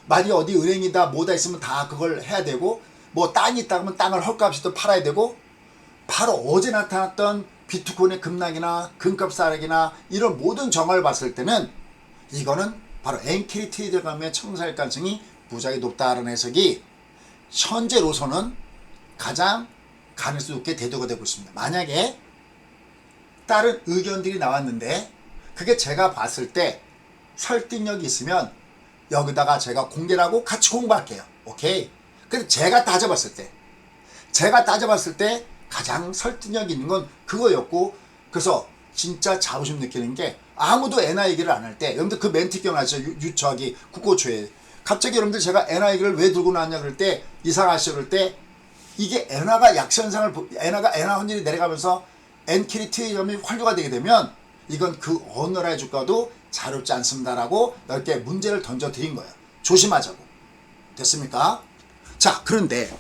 S1: 만약 어디 은행이다 뭐다 있으면 다 그걸 해야 되고, 뭐 땅이 있다 그러면 땅을 헐값이 또 팔아야 되고, 바로 어제 나타났던 비트코인의 급락이나 금값 하락이나 이런 모든 정화를 봤을 때는 이거는 바로 엔캐리 트레이드 감의 청사일 가능성이 무지하게 높다는 해석이 현재로서는 가장 가능성이 높게 대두가 되고 있습니다. 만약에 다른 의견들이 나왔는데 그게 제가 봤을 때 설득력이 있으면 여기다가 제가 공개를 하고 같이 공부할게요. 오케이? 근데 제가 따져봤을 때 가장 설득력 있는 건 그거였고, 그래서 진짜 자부심 느끼는 게 아무도 엔화 얘기를 안 할 때, 여러분들 그 멘트 기억나시죠? 저기 국고초에 갑자기 여러분들 제가 엔화 얘기를 왜 들고 나왔냐 그럴 때, 이상하시죠 그럴 때, 이게 엔화가 약선상을 엔화 환율이 내려가면서 엔캐리 트레이드점이 활류가 되게 되면 이건 그 어느 나라의 주가도 자유롭지 않습니다라고 넓게 문제를 던져 드린 거예요. 조심하자고. 됐습니까? 자, 그런데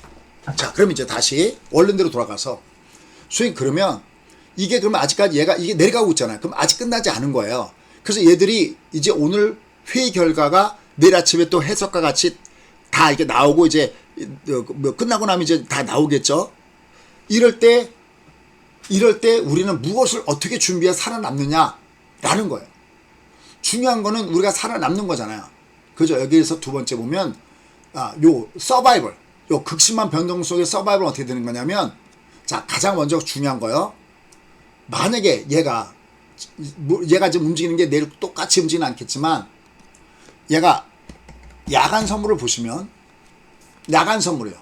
S1: 그럼 이제 다시 원론대로 돌아가서 소위 그러면 이게 그러면 아직까지 이게 내려가고 있잖아요. 그럼 아직 끝나지 않은 거예요. 그래서 얘들이 이제 오늘 회의 결과가 내일 아침에 또 해석과 같이 다 이게 나오고 이제 끝나고 나면 이제 다 나오겠죠. 이럴 때 이럴 때 우리는 무엇을 어떻게 준비해 살아남느냐라는 거예요. 중요한 거는 우리가 살아남는 거잖아요. 그죠? 여기에서 두 번째 보면 요 서바이벌, 요 극심한 변동 속의 서바이벌은 어떻게 되는 거냐면, 자, 가장 먼저 중요한 거요. 만약에 얘가 지금 움직이는 게 내일 똑같이 움직이는 않겠지만, 얘가 야간 선물을 보시면, 야간 선물이요.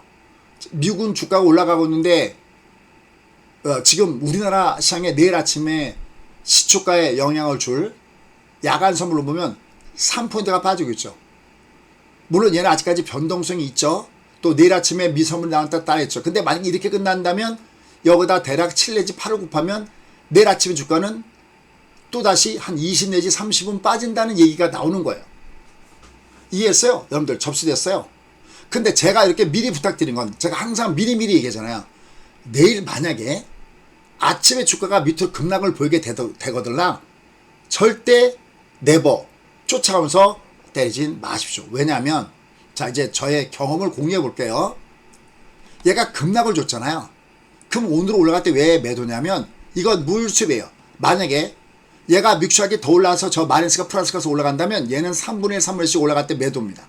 S1: 미국은 주가가 올라가고 있는데 지금 우리나라 시장에 내일 아침에 시초가에 영향을 줄 야간 선물로 보면 3포인트가 빠지고 있죠. 물론 얘는 아직까지 변동성이 있죠. 또 내일 아침에 미선물 나왔다 따라했죠. 근데 만약에 이렇게 끝난다면 여기다 대략 7 내지 8을 곱하면 내일 아침에 주가는 또다시 한 20 내지 30은 빠진다는 얘기가 나오는 거예요. 이해했어요? 여러분들 접수됐어요? 근데 제가 이렇게 미리 부탁드린 건, 제가 항상 미리미리 얘기하잖아요. 내일 만약에 아침에 주가가 밑으로 급락을 보이게 되거들랑 절대 네버 쫓아가면서 때리진 마십시오. 왜냐하면, 자, 이제 저의 경험을 공유해 볼게요. 얘가 급락을 줬잖아요. 그럼 오늘 올라갈 때 왜 매도냐면, 이건 물수배예요. 만약에 얘가 믹슈하게 더 올라와서 저 마이너스가 플러스 가서 올라간다면 얘는 3분의 1, 3분의 1씩 올라갈 때 매도입니다.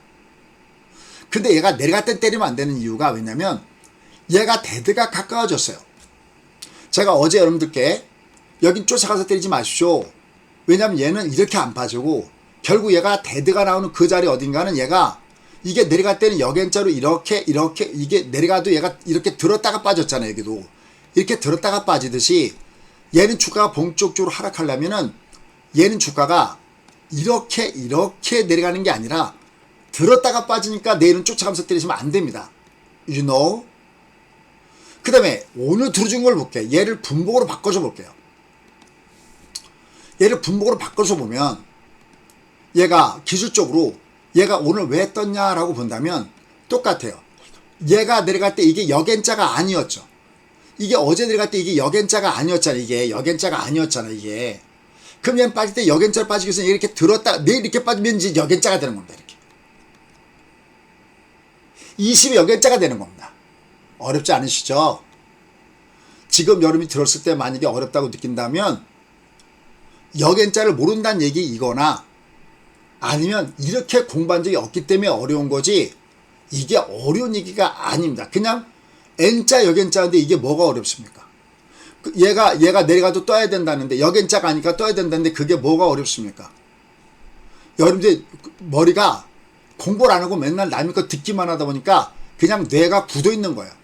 S1: 근데 얘가 내려갈 때 때리면 안 되는 이유가 왜냐면, 얘가 데드가 가까워졌어요. 제가 어제 여러분들께 여긴 쫓아가서 때리지 마십시오. 왜냐면 얘는 이렇게 안 빠지고 결국 얘가 데드가 나오는 그 자리 어딘가는 얘가 이게 내려갈 때는 역N자로 이렇게 이게 내려가도 얘가 이렇게 들었다가 빠졌잖아요. 여기도 이렇게 들었다가 빠지듯이 얘는 주가가 본격적으로 하락하려면은 얘는 주가가 이렇게 내려가는 게 아니라 들었다가 빠지니까 내일은 쫓아가면서 때리시면 안 됩니다. You know? 그 다음에 오늘 들어준 걸 볼게요. 얘를 분봉으로 바꿔서 볼게요. 얘를 분봉으로 바꿔서 보면 얘가 기술적으로 얘가 오늘 왜 떴냐라고 본다면 똑같아요. 얘가 내려갈 때 이게 역N자가 아니었죠. 이게 어제 내려갈 때 이게 역N자가 아니었잖아. 이게 역N자가 아니었잖아. 이게. 그럼 얘는 빠질 때 역N자로 빠지기 위해서 이렇게 들었다 내일 이렇게 빠지면 이제 역N자가 되는 겁니다. 이렇게 20이 역N자가 되는 겁니다. 어렵지 않으시죠? 지금 여러분이 들었을 때 만약에 어렵다고 느낀다면 역N자를 모른다는 얘기 이거나 아니면 이렇게 공부한 적이 없기 때문에 어려운 거지, 이게 어려운 얘기가 아닙니다. 그냥 N자 역N자인데 이게 뭐가 어렵습니까? 얘가 내려가도 떠야 된다는데 역N자가 아니까 떠야 된다는데 그게 뭐가 어렵습니까? 여러분들 머리가 공부를 안 하고 맨날 남의 거 듣기만 하다 보니까 그냥 뇌가 굳어 있는 거예요.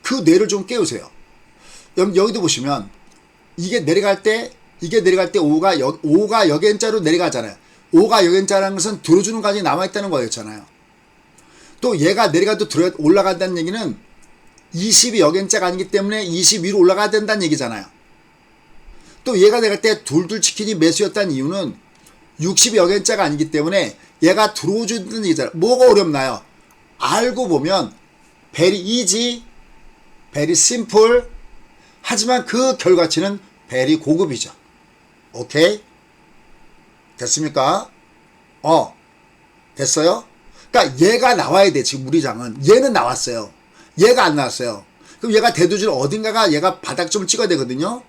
S1: 그 뇌를 좀 깨우세요. 여기도 보시면 이게 내려갈 때 5가 역N자로 내려가잖아요. 5가 역N자라는 것은 들어주는 과정이 남아있다는 거였잖아요. 또 얘가 내려가도 올라간다는 얘기는 20이 역N자가 아니기 때문에 20 위로 올라가야 된다는 얘기잖아요. 또 얘가 내려갈 때 둘둘 치킨이 매수였다는 이유는 60이 역N자가 아니기 때문에 얘가 들어오는 얘기잖아요. 뭐가 어렵나요? 알고 보면 very easy, very simple, 하지만 그 결과치는 very 고급이죠. 오케이? 됐습니까? 됐어요? 그러니까 얘가 나와야 돼. 지금 우리 장은 얘는 나왔어요. 얘가 안 나왔어요. 그럼 얘가 대도줄 어딘가가 얘가 바닥점을 찍어야 되거든요.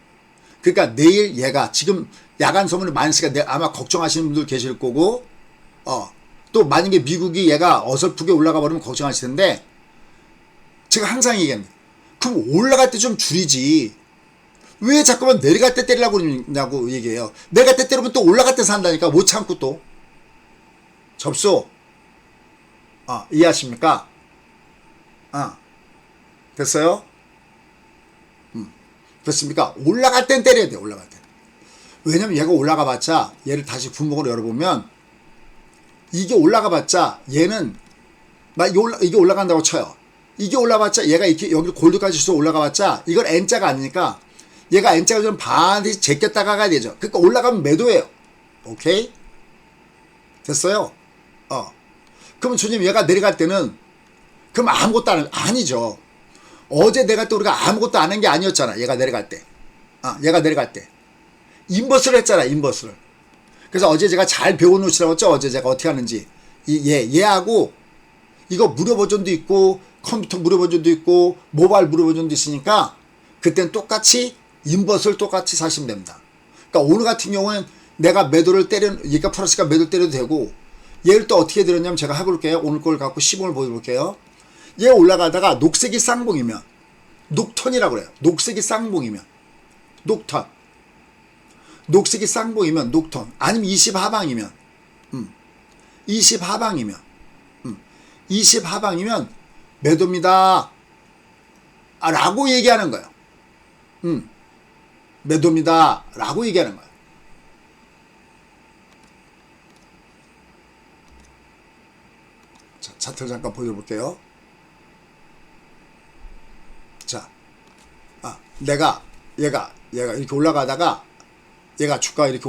S1: 그러니까 내일 얘가 지금 야간 소문을 마이너스가 아마 걱정하시는 분들 계실 거고, 또 만약에 미국이 얘가 어설프게 올라가 버리면 걱정하실 텐데, 제가 항상 얘기합니다. 그럼 올라갈 때 좀 줄이지. 왜 자꾸만 내려갈 때 때리려고 그러냐고 얘기해요. 내려갈 때 때리면 또 올라갈 때 산다니까. 못 참고 또. 접수. 이해하십니까? 됐어요? 됐습니까? 올라갈 땐 때려야 돼. 올라갈 때. 왜냐면 얘가 올라가 봤자, 얘를 다시 분봉으로 열어보면 이게 올라가 봤자 얘는 이게 올라간다고 쳐요. 이게 올라봤자 얘가 이렇게 여기 골드까지 서 올라가 봤자 이건 N자가 아니니까 얘가 N자가 좀 반드시 제꼈다가 가야 되죠. 그러니까 올라가면 매도예요. 오케이? 됐어요? 그러면 주님 얘가 내려갈 때는 그럼 아무것도 아니죠. 어제 내가 또 우리가 아무것도 안 한 게 아니었잖아. 얘가 내려갈 때. 얘가 내려갈 때. 인버스를 했잖아. 인버스를. 그래서 어제 제가 잘 배워놓으시라고 했죠. 어제 제가 어떻게 하는지. 얘하고 이거 무료 버전도 있고 컴퓨터 무료 버전도 있고 모바일 무료 버전도 있으니까 그때는 똑같이 인버스를 똑같이 사시면 됩니다. 그러니까 오늘 같은 경우는 내가 매도를 얘가 플러스가 매도를 때려도 되고, 얘를 또 어떻게 들었냐면 제가 해볼게요. 오늘 걸 갖고 시범을 보여볼게요. 얘 올라가다가 녹색이 쌍봉이면, 녹턴이라고 그래요. 녹색이 쌍봉이면 녹턴, 녹색이 쌍봉이면 녹턴, 아니면 20 하방이면 20 하방이면 20 하방이면 매도입니다 라고 얘기하는 거예요. 매도입니다 라고 얘기하는 거예요. 자, 차트를 잠깐 보여볼게요. 자, 얘가 이렇게 올라가다가, 얘가 주가가 이렇게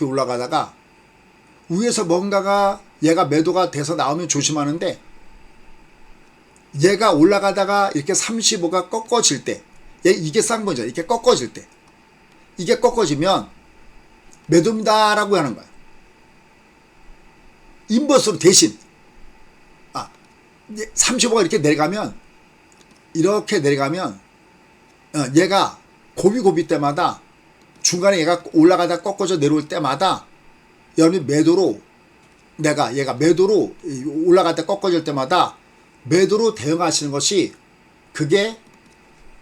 S1: 올라가다가, 위에서 뭔가가 얘가 매도가 돼서 나오면 조심하는데, 얘가 올라가다가 이렇게 35가 꺾어질 때, 이게 쌍봉이죠. 이렇게 꺾어질 때, 이게 꺾어지면 매도입니다 라고 하는 거야. 인버스로 대신 35가 이렇게 내려가면, 얘가 고비 때마다, 중간에 얘가 올라가다 꺾어져 내려올 때마다 여러분이 매도로, 얘가 매도로 올라갈 때 꺾어질 때마다 매도로 대응하시는 것이, 그게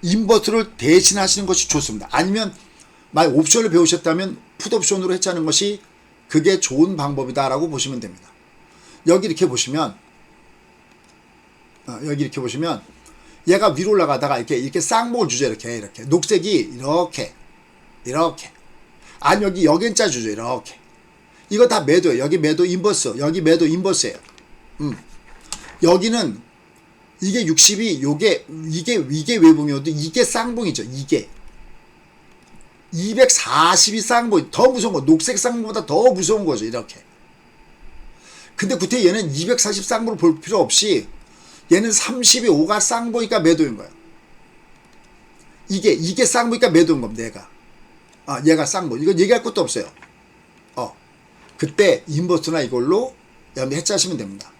S1: 인버스를 대신하시는 것이 좋습니다. 아니면 만약 옵션을 배우셨다면 풋옵션으로 해치하는 것이 그게 좋은 방법이다라고 보시면 됩니다. 여기 이렇게 보시면 얘가 위로 올라가다가 이렇게 쌍봉을 주죠. 이렇게 녹색이 이렇게 아니 여기 자 주죠. 이렇게. 이거 다 매도예요. 여기 매도 인버스, 여기 매도 인버스예요. 여기는 이게 60이 이게 외봉이어도 이게 쌍봉이죠. 이게 240이 쌍봉, 더 무서운 거, 녹색 쌍봉보다 더 무서운 거죠. 이렇게. 근데 구태 얘는 240 쌍봉을 볼 필요 없이 얘는 35가 쌍봉이니까 매도인 거예요. 이게 쌍봉이니까 매도인 겁니다. 얘가 쌍봉. 이건 얘기할 것도 없어요. 그때 인버스나 이걸로 여러분들 해체하시면 됩니다.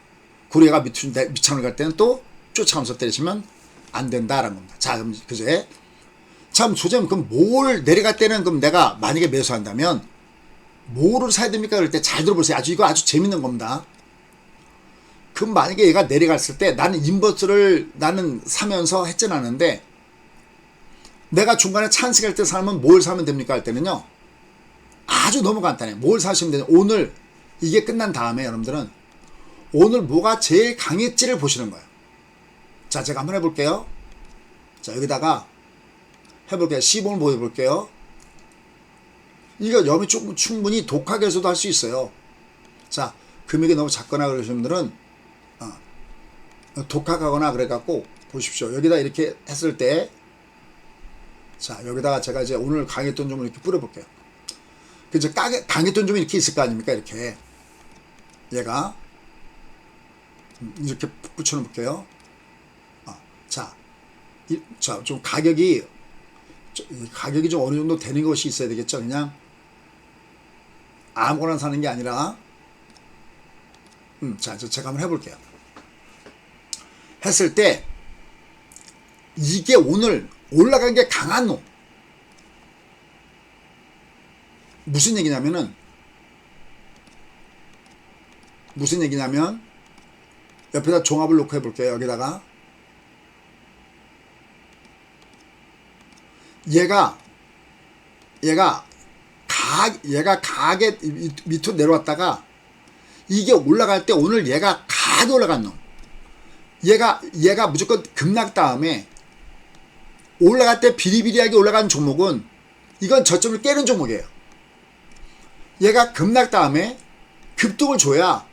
S1: 그리고 얘가 밑창을 갈 때는 또 쫓아가면서 때리시면 안 된다라는 겁니다. 자, 그럼 그제 참 소재는 그럼 뭘 내려갈 때는, 그럼 내가 만약에 매수한다면 뭐를 사야 됩니까? 그럴 때 잘 들어보세요. 이거 아주 재밌는 겁니다. 그럼 만약에 얘가 내려갔을 때 나는 인버스를 사면서 했잖아는데, 내가 중간에 찬스가 할 때 사면 뭘 사면 됩니까? 할 때는요, 아주 너무 간단해요. 뭘 사시면 되냐. 오늘 이게 끝난 다음에 여러분들은 오늘 뭐가 제일 강했지를 보시는 거예요. 자, 제가 한번 해볼게요. 자, 여기다가 해볼게요. 시범을 보여볼게요. 이거 여러분이 조금 충분히 독학에서도 할 수 있어요. 자, 금액이 너무 작거나 그러시는 분들은 독학하거나 그래갖고 보십시오. 여기다 이렇게 했을 때, 자, 여기다가 제가 이제 오늘 강했던 점을 이렇게 뿌려볼게요. 그죠? 강했던 점이 이렇게 있을 거 아닙니까? 이렇게. 얘가 이렇게 붙여놓을게요. 자, 좀 가격이 좀 어느 정도 되는 것이 있어야 되겠죠. 그냥 아무거나 사는 게 아니라, 자, 제가 한번 해볼게요. 했을 때, 이게 오늘 올라간 게 강한 놈. 무슨 얘기냐면, 옆에다 종합을 놓고 해볼게요. 여기다가. 얘가 가게 밑으로 내려왔다가, 이게 올라갈 때 오늘 얘가 가게 올라간 놈. 얘가 무조건 급락 다음에 올라갈 때 비리비리하게 올라간 종목은, 이건 저점을 깨는 종목이에요. 얘가 급락 다음에 급등을 줘야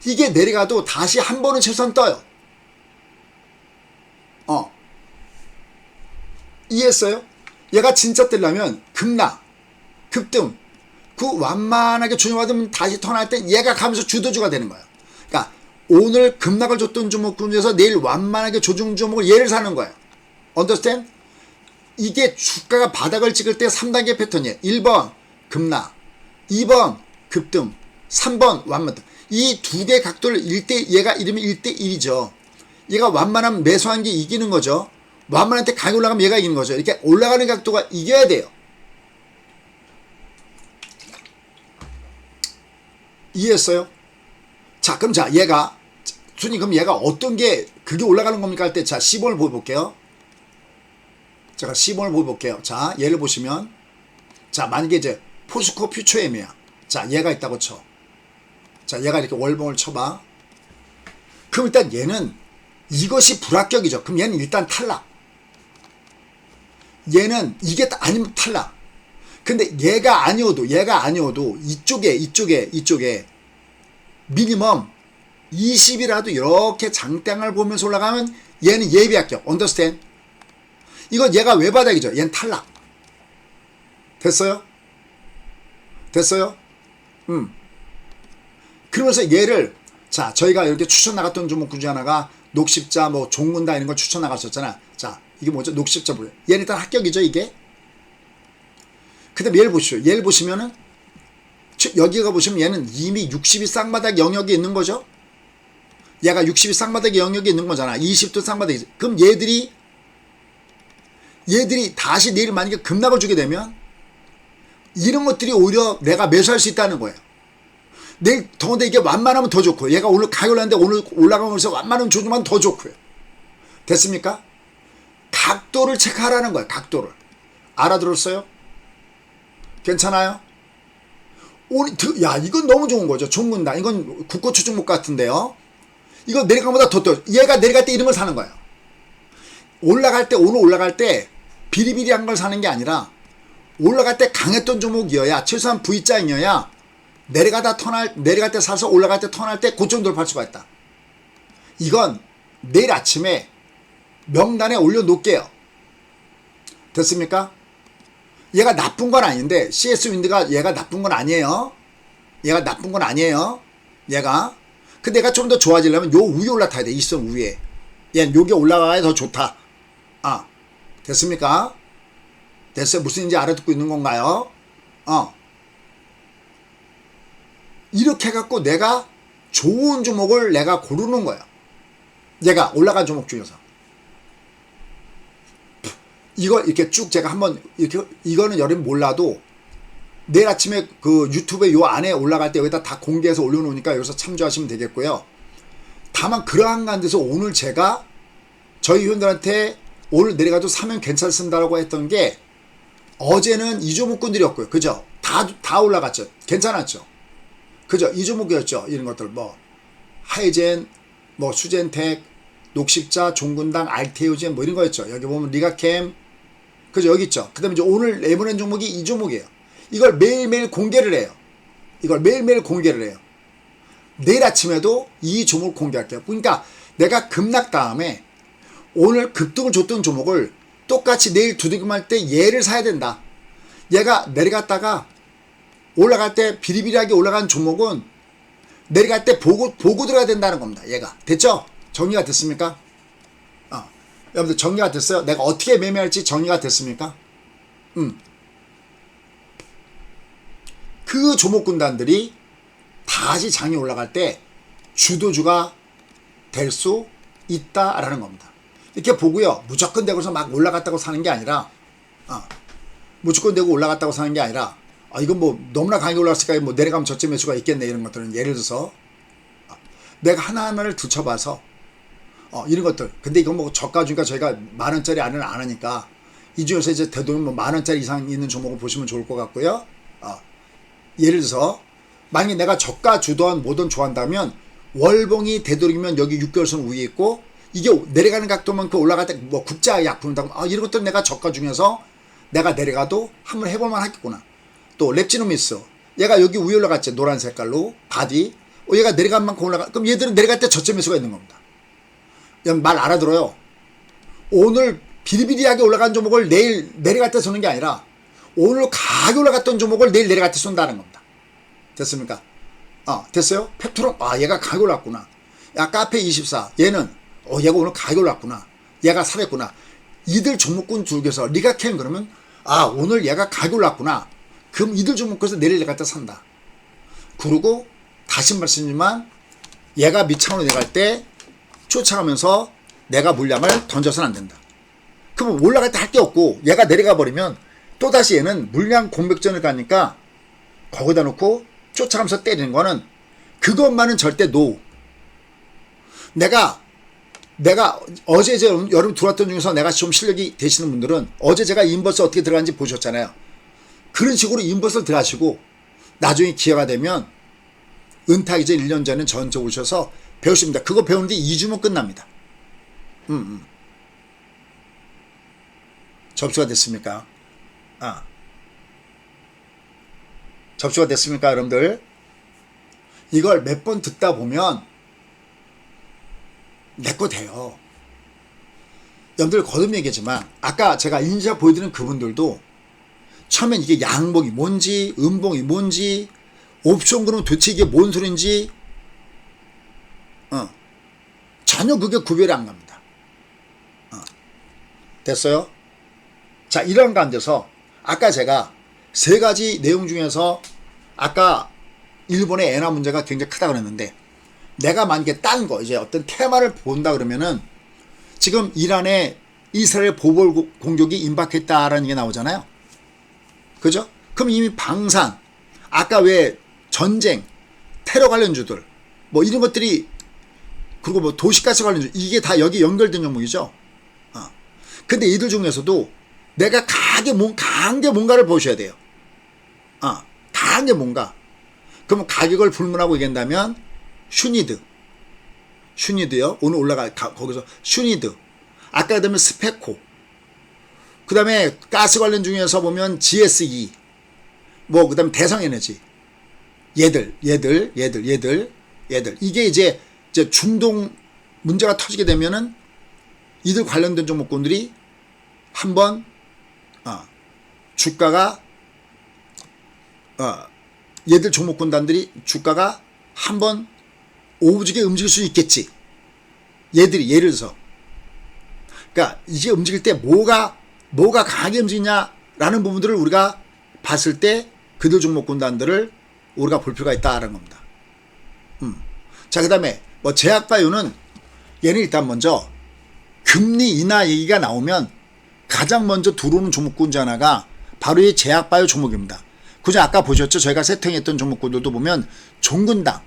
S1: 이게 내려가도 다시 한 번은 최소한 떠요. 이해했어요? 얘가 진짜 뜨려면 급락, 급등, 그 완만하게 조정받으면 다시 턴할 때 얘가 가면서 주도주가 되는 거예요. 그러니까 오늘 급락을 줬던 종목 중에서 내일 완만하게 조정 종목을 얘를 사는 거예요. Understand? 이게 주가가 바닥을 찍을 때 3단계 패턴이에요. 1번 급락, 2번 급등, 3번 완만등. 이 두 개 각도를 얘가 이름이 1대1이죠. 얘가 완만하면 매수한 게 이기는 거죠. 완만한테 가격이 올라가면 얘가 이기는 거죠. 이렇게 올라가는 각도가 이겨야 돼요. 이해했어요? 자, 그럼 자, 얘가, 순위, 그럼 얘가 어떤 게, 그게 올라가는 겁니까? 할 때, 자, 시범을 보여볼게요. 제가 시범을 보여볼게요. 자, 얘를 보시면, 자, 만약에 이제, 포스코 퓨처엠이야. 자, 얘가 있다고 쳐. 자, 얘가 이렇게 월봉을 쳐봐. 그럼 일단 얘는, 이것이 불합격이죠. 그럼 얘는 일단 탈락. 얘는, 이게 아니면 탈락. 근데 얘가 아니어도 이쪽에 미니멈 20이라도 이렇게 장땡을 보면서 올라가면 얘는 예비 합격. 언더스탠? 이건 얘가 외바닥이죠. 얘는 탈락. 됐어요? 됐어요? 그러면서 얘를, 자, 저희가 이렇게 추천 나갔던 종목 중에 하나가 녹십자, 뭐 종문다 이런 거 추천 나갔었잖아. 자, 이게 뭐죠? 녹십자 보여요. 얘는 일단 합격이죠, 이게. 그 다음에 얘를 보시죠. 얘를 보시면은, 여기가 보시면 얘는 이미 60이 쌍바닥 영역이 있는 거죠. 얘가 60이 쌍바닥 영역이 있는 거잖아. 20도 쌍바닥이지. 그럼 얘들이 다시 내일 만약에 급락을 주게 되면 이런 것들이 오히려 내가 매수할 수 있다는 거예요. 내일 더군다나 이게 완만하면 더 좋고요. 얘가 오늘 가격 올랐는데 오늘 올라가면서 완만하면 조금만 더 좋고요. 됐습니까? 각도를 체크하라는 거예요. 각도를. 알아들었어요? 괜찮아요? 야, 이건 너무 좋은 거죠. 종문다. 이건 국고추 종목 같은데요. 이거 내려간 보다 더 떠. 얘가 내려갈 때 이름을 사는 거예요. 올라갈 때, 오늘 올라갈 때 비리비리한 걸 사는 게 아니라 올라갈 때 강했던 종목이어야, 최소한 V자이어야 내려갈 때 사서 올라갈 때 턴할 때 고점 돌파할 수가 있다. 이건 내일 아침에 명단에 올려놓을게요. 됐습니까? 얘가 나쁜 건 아닌데, CS 윈드가 얘가 나쁜 건 아니에요. 얘가 나쁜 건 아니에요. 얘가. 근데 얘가 좀 더 좋아지려면 요 위에 올라타야 돼. 이 선 위에. 얘는 요게 올라가야 더 좋다. 아, 됐습니까? 됐어요? 무슨 인지 알아듣고 있는 건가요? 이렇게 해갖고 내가 좋은 종목을 내가 고르는 거예요. 얘가 올라간 종목 중에서. 이걸 이렇게 쭉 제가 한번 이렇게, 이거는 여러분 몰라도 내일 아침에 그 유튜브에 요 안에 올라갈 때 여기다 다 공개해서 올려놓으니까 여기서 참조하시면 되겠고요. 다만 그러한 가운데서 오늘 제가 저희 회원들한테 오늘 내려가도 사면 괜찮습니다라고 했던 게, 어제는 이 종목군들이었고요. 그죠? 다 올라갔죠. 괜찮았죠. 그죠? 이 종목이었죠. 이런 것들 뭐 하이젠, 뭐 수젠텍, 녹십자, 종군당, 알테오젠 뭐 이런 거였죠. 여기 보면 리가캠, 그죠? 여기 있죠. 그 다음에 이제 오늘 내보낸 종목이 이 종목이에요. 이걸 매일매일 공개를 해요. 내일 아침에도 이 종목을 공개할게요. 그러니까 내가 급락 다음에 오늘 급등을 줬던 종목을 똑같이 내일 두들김할 때 얘를 사야 된다. 얘가 내려갔다가 올라갈 때 비리비리하게 올라간 종목은 내려갈 때 보고 들어야 된다는 겁니다. 얘가. 됐죠? 정리가 됐습니까? 여러분들 정리가 됐어요? 내가 어떻게 매매할지 정리가 됐습니까? 그 종목군단들이 다시 장이 올라갈 때 주도주가 될 수 있다라는 겁니다. 이렇게 보고요. 무조건 되고서 막 올라갔다고 사는 게 아니라, 무조건 되고 올라갔다고 사는 게 아니라, 이건 뭐 너무나 강하게 올라갔으니까 뭐 내려가면 저점 매수가 있겠네. 이런 것들은 예를 들어서 내가 하나하나를 두쳐봐서 이런 것들. 근데 이건 뭐 저가 주니까 저희가 만원짜리 안을 안 하니까 이 중에서 이제 되도록 뭐 만원짜리 이상 있는 종목을 보시면 좋을 것 같고요. 예를 들어서 만약에 내가 저가 주던 뭐든 좋아한다면 월봉이 되도록이면 여기 6개월선 위에 있고 이게 내려가는 각도만큼 올라갈 때 뭐 국자 약 부른다고 이런 것들 내가 저가 중에서 내가 내려가도 한번 해볼만 하겠구나. 또 렙지노미스 얘가 여기 위에 올라갔지. 노란 색깔로 바디 얘가 내려간 만큼 올라가. 그럼 얘들은 내려갈 때 저점 매수가 있는 겁니다. 말 알아들어요. 오늘 비리비리하게 올라간 종목을 내일 내려갈 때 쏘는 게 아니라 오늘 가게 올라갔던 종목을 내일 내려갈 때 쏜다는 겁니다. 됐습니까? 됐어요? 펩트론 얘가 가게 올랐구나. 야 카페24 얘는 얘가 오늘 가게 올랐구나. 얘가 살았구나. 이들 종목군 중에서 리가캠 그러면 오늘 얘가 가게 올랐구나. 그럼 이들 종목에서 내일 내려갈 때 산다. 그리고 다시 말씀드리지만 얘가 밑창으로 내려갈 때 쫓아가면서 내가 물량을 던져서는 안 된다. 그럼 올라갈 때 할 게 없고 얘가 내려가 버리면 또다시 얘는 물량 공백전을 가니까 거기다 놓고 쫓아가면서 때리는 거는 그것만은 절대 노. 내가 어제 여러분 들어왔던 중에서 내가 좀 실력이 되시는 분들은 어제 제가 인버스 어떻게 들어가는지 보셨잖아요. 그런 식으로 인버스를 들어가시고 나중에 기회가 되면 은퇴하기 전 1년 전에 저한테 오셔서 배우십니다. 그거 배우는데 2주면 끝납니다. 접수가 됐습니까? 접수가 됐습니까, 여러분들? 이걸 몇 번 듣다 보면 내 거 돼요. 여러분들 거듭 얘기했지만 아까 제가 인지하 보여드린 그분들도 처음엔 이게 양봉이 뭔지 음봉이 뭔지 옵션 그럼 도대체 이게 뭔 소린지 전혀 그게 구별이 안 갑니다. 됐어요? 자, 이런 가운데서 아까 제가 세 가지 내용 중에서 아까 일본의 엔화 문제가 굉장히 크다 그랬는데 내가 만약에 딴 거 이제 어떤 테마를 본다 그러면은 지금 이란에 이스라엘 보복 공격이 임박했다라는 게 나오잖아요. 그죠? 그럼 이미 방산 아까 왜 전쟁 테러 관련주들 뭐 이런 것들이 그리고 뭐 도시가스 관련주 이게 다 여기 연결된 종목이죠. 근데 이들 중에서도 내가 강한 게 뭔가를 보셔야 돼요. 강한 게 뭔가. 그럼 가격을 불문하고 얘기한다면 슈니드요. 오늘 거기서 슈니드. 아까 그다음에 스페코. 그 다음에 가스 관련 중에서 보면 GSE. 뭐 그다음에 대성에너지. 얘들. 이게 이제 중동 문제가 터지게 되면은 이들 관련된 종목군들이 한번 주가가 얘들 종목군단들이 주가가 한번 오지게 움직일 수 있겠지. 얘들이 예를 들어서 그러니까 이게 움직일 때 뭐가 강하게 움직이냐라는 부분들을 우리가 봤을 때 그들 종목군단들을 우리가 볼 필요가 있다라는 겁니다. 자, 그다음에 뭐 제약바이오는 얘는 일단 먼저 금리 인하 얘기가 나오면 가장 먼저 들어오는 종목군 중 하나가 바로 이 제약바이오 종목입니다. 그죠? 아까 보셨죠? 저희가 세팅했던 종목군들도 보면 종근당.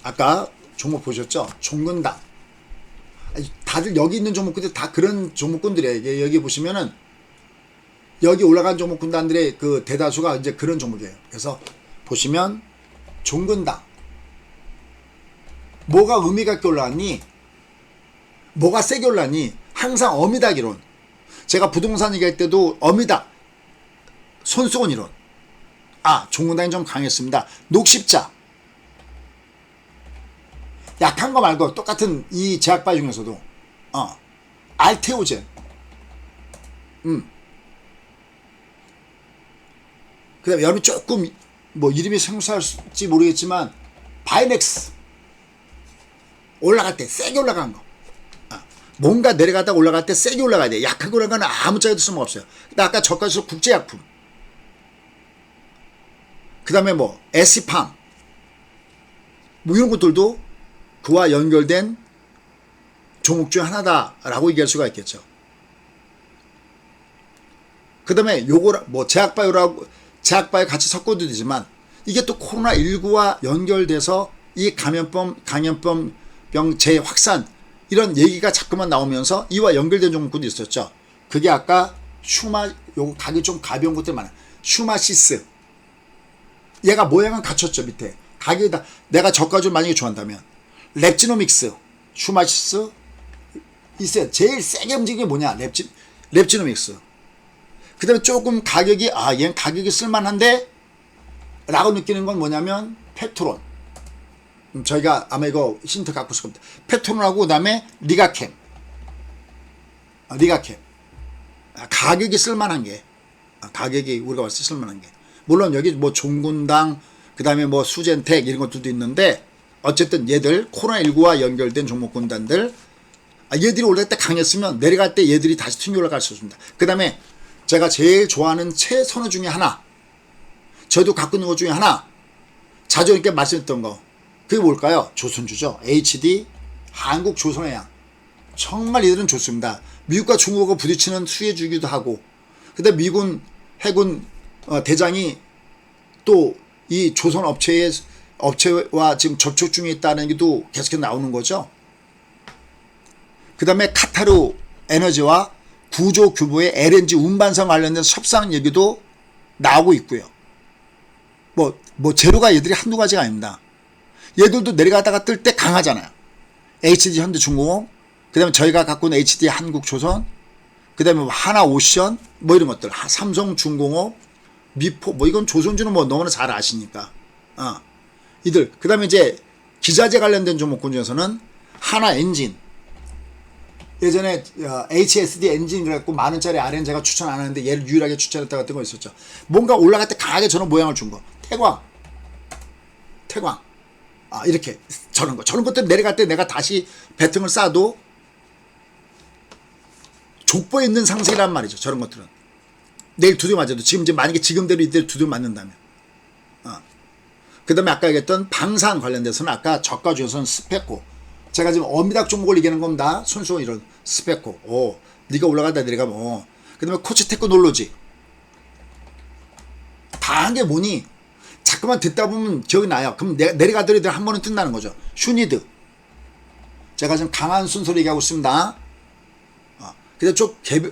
S1: 아까 종목 보셨죠? 종근당. 다들 여기 있는 종목군들 다 그런 종목군들이에요. 여기 보시면은 여기 올라간 종목군단들의 그 대다수가 이제 그런 종목이에요. 그래서 보시면 종근당. 뭐가 의미가 있게 올라왔니? 뭐가 세게 올라왔니? 항상 어미닭 이론. 제가 부동산 얘기할 때도 어미닭. 손수건 이론. 종근당이 좀 강했습니다. 녹십자. 약한 거 말고 똑같은 이 제약바이오 중에서도 알테오젠. 그 다음에 여러분 조금 뭐 이름이 생소할지 모르겠지만 바이넥스 올라갈 때 세게 올라간 거. 뭔가 내려갔다가 올라갈 때 세게 올라가야 돼. 약하게 올라가는 아무 짝에도 쓸모없어요. 근데 아까 저가에서 국제약품. 그 다음에 뭐 에시팜 뭐 이런 것들도 그와 연결된 종목 중 하나다라고 얘기할 수가 있겠죠. 그 다음에 요거 뭐 제약바이오 같이 섞어도 되지만 이게 또 코로나19와 연결돼서 이 감염병 재확산 이런 얘기가 자꾸만 나오면서 이와 연결된 종목군도 있었죠. 그게 아까 요거 가격이 좀 가벼운 것들이 많아요. 슈마시스. 얘가 모양은 갖췄죠. 밑에 가격이 다 내가 저가를 만약에 좋아한다면 랩지노믹스 슈마시스 있어요. 제일 세게 움직이는 게 뭐냐? 랩지노믹스. 그 다음에 조금 가격이 얘는 가격이 쓸만한데 라고 느끼는 건 뭐냐면 페트론. 저희가 아마 이거 힌트 갖고 있을 겁니다. 페트론하고 그 다음에 리가캠. 가격이 쓸만한 게 가격이 우리가 봤을 때 쓸만한 게 물론 여기 뭐 종군당 그 다음에 뭐 수젠텍 이런 것들도 있는데 어쨌든 얘들 코로나19와 연결된 종목군단들 얘들이 올라갈 때 강했으면 내려갈 때 얘들이 다시 튕겨 올라갈 수 있습니다. 그 다음에 제가 제일 좋아하는 최선호 중에 하나 저도 갖고 있는 것 중에 하나 자주 이렇게 말씀했던 거 그게 뭘까요? 조선주죠. HD 한국조선해양 정말 이들은 좋습니다. 미국과 중국하고 부딪히는 수혜주기도 하고, 근데 미군 해군 대장이 또 이 조선 업체와 지금 접촉 중에 있다는 게도 계속해서 나오는 거죠. 그 다음에 카타르 에너지와 구조 규모의 LNG 운반선 관련된 협상 얘기도 나오고 있고요. 뭐 재료가 얘들이 한두 가지가 아닙니다. 얘들도 내려가다가 뜰 때 강하잖아요. HD 현대중공업, 그 다음에 저희가 갖고 있는 HD 한국조선, 그 다음에 하나오션, 뭐 이런 것들, 삼성중공업, 미포, 뭐 이건 조선주는 뭐 너무나 잘 아시니까. 이들. 그 다음에 이제 기자재 관련된 종목군 중에서는 하나엔진. 예전에 HSD 엔진 그래갖고 만원짜리 RN 제가 추천 안 하는데 얘를 유일하게 추천했다 같은 거 있었죠. 뭔가 올라갈 때 강하게 저런 모양을 준 거. 태광. 이렇게 저런 것들 내려갈 때 내가 다시 배팅을 쏴도 족보에 있는 상승이란 말이죠. 저런 것들은. 내일 두드려 맞아도 지금 이제 만약에 지금대로 이대로 두드려 맞는다면. 그 다음에 아까 얘기했던 방산 관련돼서는 아까 저가 중에서는 스페코. 제가 지금 어미닭 종목을 얘기하는 겁니다. 순수 이런 스페코. 네가 올라가다 내려가면. 그 다음에 코치테크놀로지. 다 한 게 뭐니? 자꾸만 듣다 보면 기억이 나요. 그럼 내려가더라도 한 번은 뜬다는 거죠. 슈니드. 제가 지금 강한 순서로 얘기하고 있습니다. 근데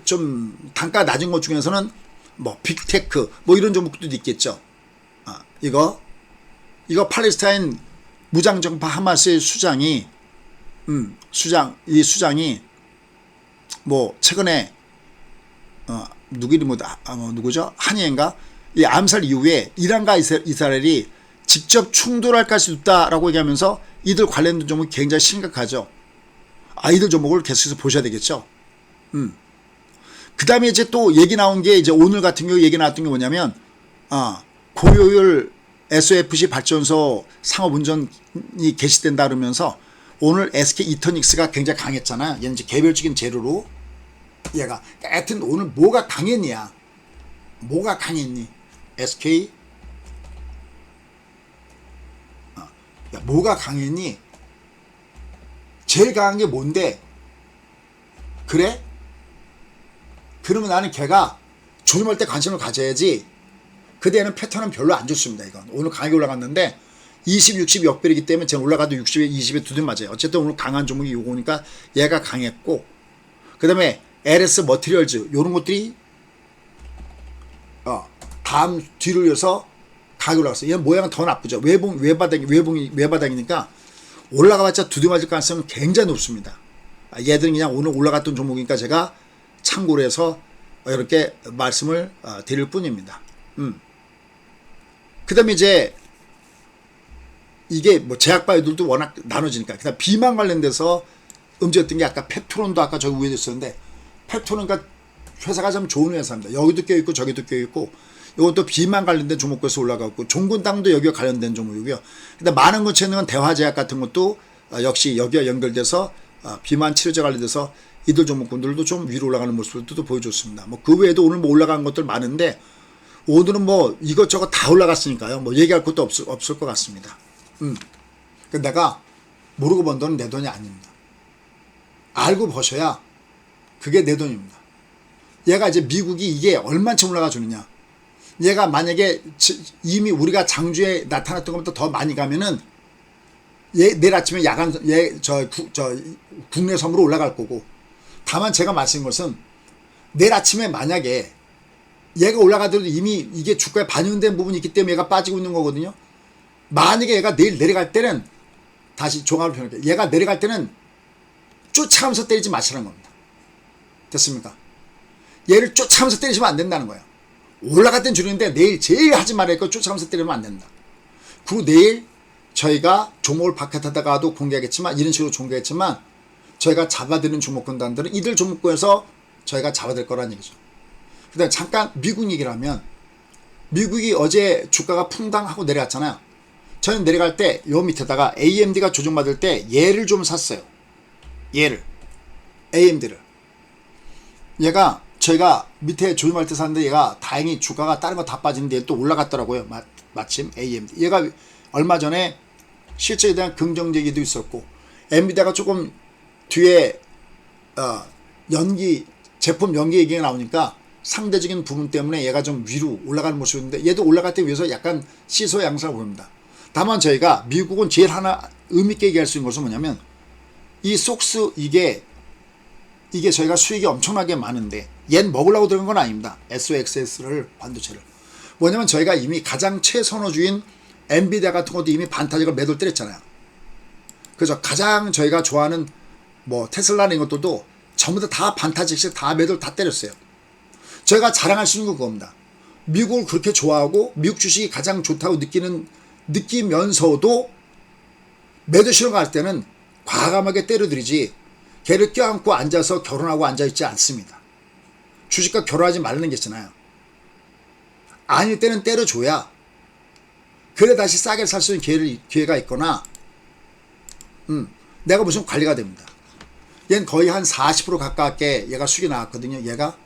S1: 좀 단가 낮은 것 중에서는 뭐 빅테크 뭐 이런 종목도 있겠죠. 이거 팔레스타인 무장정파 하마스의 수장이 수장이 뭐 최근에 누구 이름이 누구죠? 한이인가? 이 암살 이후에 이란과 이스라엘이 직접 충돌할 가능성이 있다라고 얘기하면서 이들 관련된 종목이 굉장히 심각하죠. 이들 종목을 계속해서 보셔야 되겠죠. 그 다음에 이제 또 얘기 나온 게 이제 오늘 같은 경우 얘기 나왔던 게 뭐냐면, 고효율 SOFC 발전소 상업운전이 개시된다 그러면서 오늘 SK 이터닉스가 굉장히 강했잖아요. 얘는 이제 개별적인 재료로. 얘가. 하여튼 오늘 뭐가 강했냐. 뭐가 강했니? SK. 뭐가 강했니? 제일 강한 게 뭔데? 그래? 그러면 나는 걔가 조심할 때 관심을 가져야지. 그대는 패턴은 별로 안 좋습니다. 이건 오늘 강하게 올라갔는데 20, 60 역별이기 때문에 제가 올라가도 60에 20에 두들 맞아요. 어쨌든 오늘 강한 종목이 요거니까 얘가 강했고, 그 다음에 LS 머티리얼즈 요런 것들이 다음 뒤를 이어서 가격이 올라갔어요. 얘는 모양은 더 나쁘죠. 외바닥이니까 올라가봤자 두들 맞을 가능성은 굉장히 높습니다. 얘들은 그냥 오늘 올라갔던 종목이니까 제가 참고로 해서 이렇게 말씀을 드릴 뿐입니다. 그 다음에 이제 이게 뭐 제약바이오들도 워낙 나눠지니까. 그 다음 비만 관련돼서 움직였던 게 아까 펩토론도 아까 저기 위에 있었는데, 펩토론가 회사가 참 좋은 회사입니다. 여기도 껴있고 저기도 껴있고, 이것도 비만 관련된 종목에서 올라가고, 종군당도 여기와 관련된 종목이고요. 근데 많은 것처럼 대화제약 같은 것도 역시 여기와 연결돼서 비만 치료제 관련돼서 이들 종목군들도 좀 위로 올라가는 모습들도 보여줬습니다. 뭐 그 외에도 오늘 뭐 올라간 것들 많은데, 오늘은 뭐 이것저것 다 올라갔으니까요. 뭐 얘기할 것도 없을 것 같습니다. 내가 모르고 번 돈은 내 돈이 아닙니다. 알고 버셔야 그게 내 돈입니다. 얘가 이제 미국이 이게 얼마큼 올라가 주느냐. 얘가 만약에 이미 우리가 장주에 나타났던 것보다 더 많이 가면은 내일 아침에 국내 섬으로 올라갈 거고, 다만 제가 말씀드린 것은 내일 아침에 만약에 얘가 올라가더라도 이미 이게 주가에 반영된 부분이 있기 때문에 얘가 빠지고 있는 거거든요. 만약에 얘가 내일 내려갈 때는 다시 종합을 표현할게요. 얘가 내려갈 때는 쫓아가면서 때리지 마시라는 겁니다. 됐습니까? 얘를 쫓아가면서 때리시면 안 된다는 거예요. 올라갈 땐 줄이는데 내일 제일 하지 말아야 할 거 쫓아가면서 때리면 안 된다. 그리고 내일 저희가 종목을 바깥하다가도 공개하겠지만, 이런 식으로 공개하겠지만, 저희가 잡아드는 종목군단들은 이들 종목군에서 저희가 잡아들 거라는 얘기죠. 그 다음에 잠깐 미국 얘기를 하면, 미국이 어제 주가가 풍당하고 내려갔잖아요. 저는 내려갈 때 요 밑에다가 AMD가 조정받을 때 얘를 좀 샀어요. 얘를. AMD를. 얘가 저희가 밑에 조정할 때 샀는데 얘가 다행히 주가가 다른 거 다 빠지는데 얘 또 올라갔더라고요. 마침 AMD. 얘가 얼마 전에 실적에 대한 긍정 얘기도 있었고, 엔비디아가 조금 뒤에 연기 제품 연기 얘기가 나오니까 상대적인 부분 때문에 얘가 좀 위로 올라가는 모습인데 얘도 올라갈 때 위해서 약간 시소 양상을 보입니다. 다만 저희가 미국은 제일 하나 의미있게 얘기할 수 있는 것은 뭐냐면 이 속스 이게 저희가 수익이 엄청나게 많은데 얘는 먹으려고 들어간 건 아닙니다. SOXS를 반도체를 뭐냐면 저희가 이미 가장 최선호주인 엔비디아 같은 것도 이미 반타작을 매도를 때렸잖아요. 그래서 가장 저희가 좋아하는 뭐 테슬라나 이런 것들도 전부 다 반타작씩 다 매도를 다 때렸어요. 저희가 자랑할 수 있는 건 그겁니다. 미국을 그렇게 좋아하고 미국 주식이 가장 좋다고 느끼면서도 매도 실험 갈 때는 과감하게 때려들이지 걔를 껴안고 앉아서 결혼하고 앉아있지 않습니다. 주식과 결혼하지 말라는 게 있잖아요. 아닐 때는 때려줘야 그래 다시 싸게 살 수 있는 기회가 있거나 내가 무슨 관리가 됩니다. 얘는 거의 한 40% 가깝게 얘가 수익이 나왔거든요. 얘가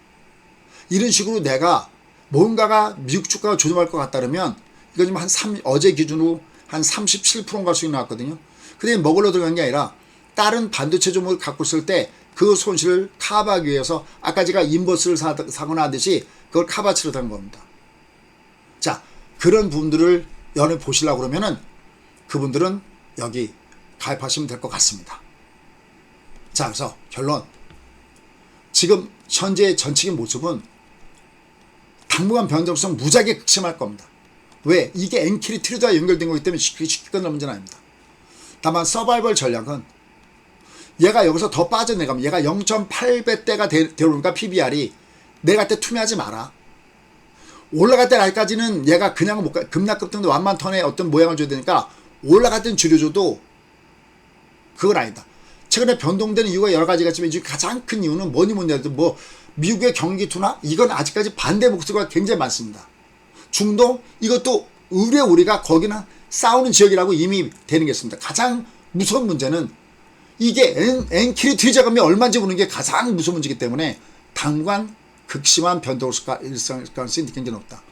S1: 이런 식으로 내가 뭔가가 미국 주가가 조정할 것 같다 그러면 이거 지금 어제 기준으로 한 37%인가 수익 나왔거든요. 근데 먹으러 들어간 게 아니라 다른 반도체 종목을 갖고 있을 때 그 손실을 커버하기 위해서 아까 제가 인버스를 사거나 하듯이 그걸 커버치러 한 겁니다. 자, 그런 분들을 연애 보시려고 그러면은 그분들은 여기 가입하시면 될 것 같습니다. 자, 그래서 결론. 지금 현재 전체적인 모습은 당분간 변동성 무지하게 극심할 겁니다. 왜? 이게 엔킬이 트리드와 연결된 거기 때문에 쉽게 끝날 문제는 아닙니다. 다만 서바이벌 전략은 얘가 여기서 더 빠져내가면 얘가 0.8배대가 되오니까 PBR이 내가 때 투매하지 마라. 올라갈 때까지는 얘가 그냥 못 가. 급락급등도 완만턴의 어떤 모양을 줘야 되니까 올라갈 때는 줄여줘도 그건 아니다. 최근에 변동되는 이유가 여러 가지가 있지만 가장 큰 이유는 뭐냐도 뭐 미국의 경기 둔화 이건 아직까지 반대 목소리가 굉장히 많습니다. 중동 이것도 의뢰 우리가 거기는 싸우는 지역이라고 이미 되는 게 있습니다. 가장 무서운 문제는 이게 엔킬이 트리자금이 얼마인지 보는 게 가장 무서운 문제이기 때문에 당분간 극심한 변동을 일어날 가능성이 굉장히 높다.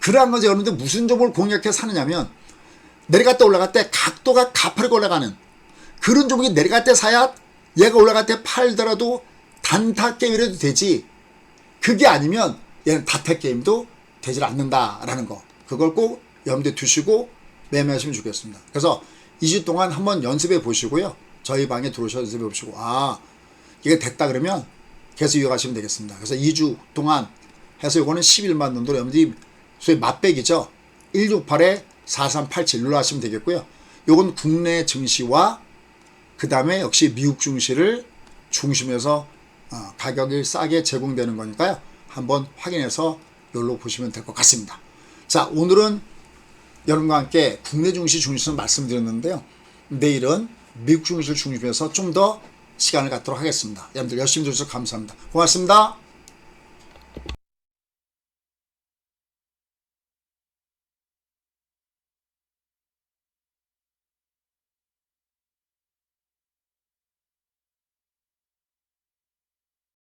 S1: 그러한 것이 여러분들 무슨 종목을 공략해서 사느냐면 내려갈 때 올라갈 때 각도가 가파르게 올라가는 그런 종목이 내려갈 때 사야 얘가 올라갈 때 팔더라도 단타 게임이라도 되지 그게 아니면 얘는 다타 게임도 되질 않는다라는 거 그걸 꼭 염두에 두시고 매매하시면 좋겠습니다. 그래서 2주 동안 한번 연습해 보시고요. 저희 방에 들어오셔서 연습해 보시고 이게 됐다 그러면 계속 이어가시면 되겠습니다. 그래서 2주 동안 해서 이거는 11만 정도로 여러분들이 소위 맛배기죠. 168에 4387로 하시면 되겠고요. 요건 국내 증시와 그 다음에 역시 미국 증시를 중심에서 가격이 싸게 제공되는 거니까요. 한번 확인해서 여기로 보시면 될 것 같습니다. 자, 오늘은 여러분과 함께 국내 증시 중심으로 말씀드렸는데요. 내일은 미국 증시를 중심해서 좀 더 시간을 갖도록 하겠습니다. 여러분들 열심히 들어주셔서 감사합니다. 고맙습니다.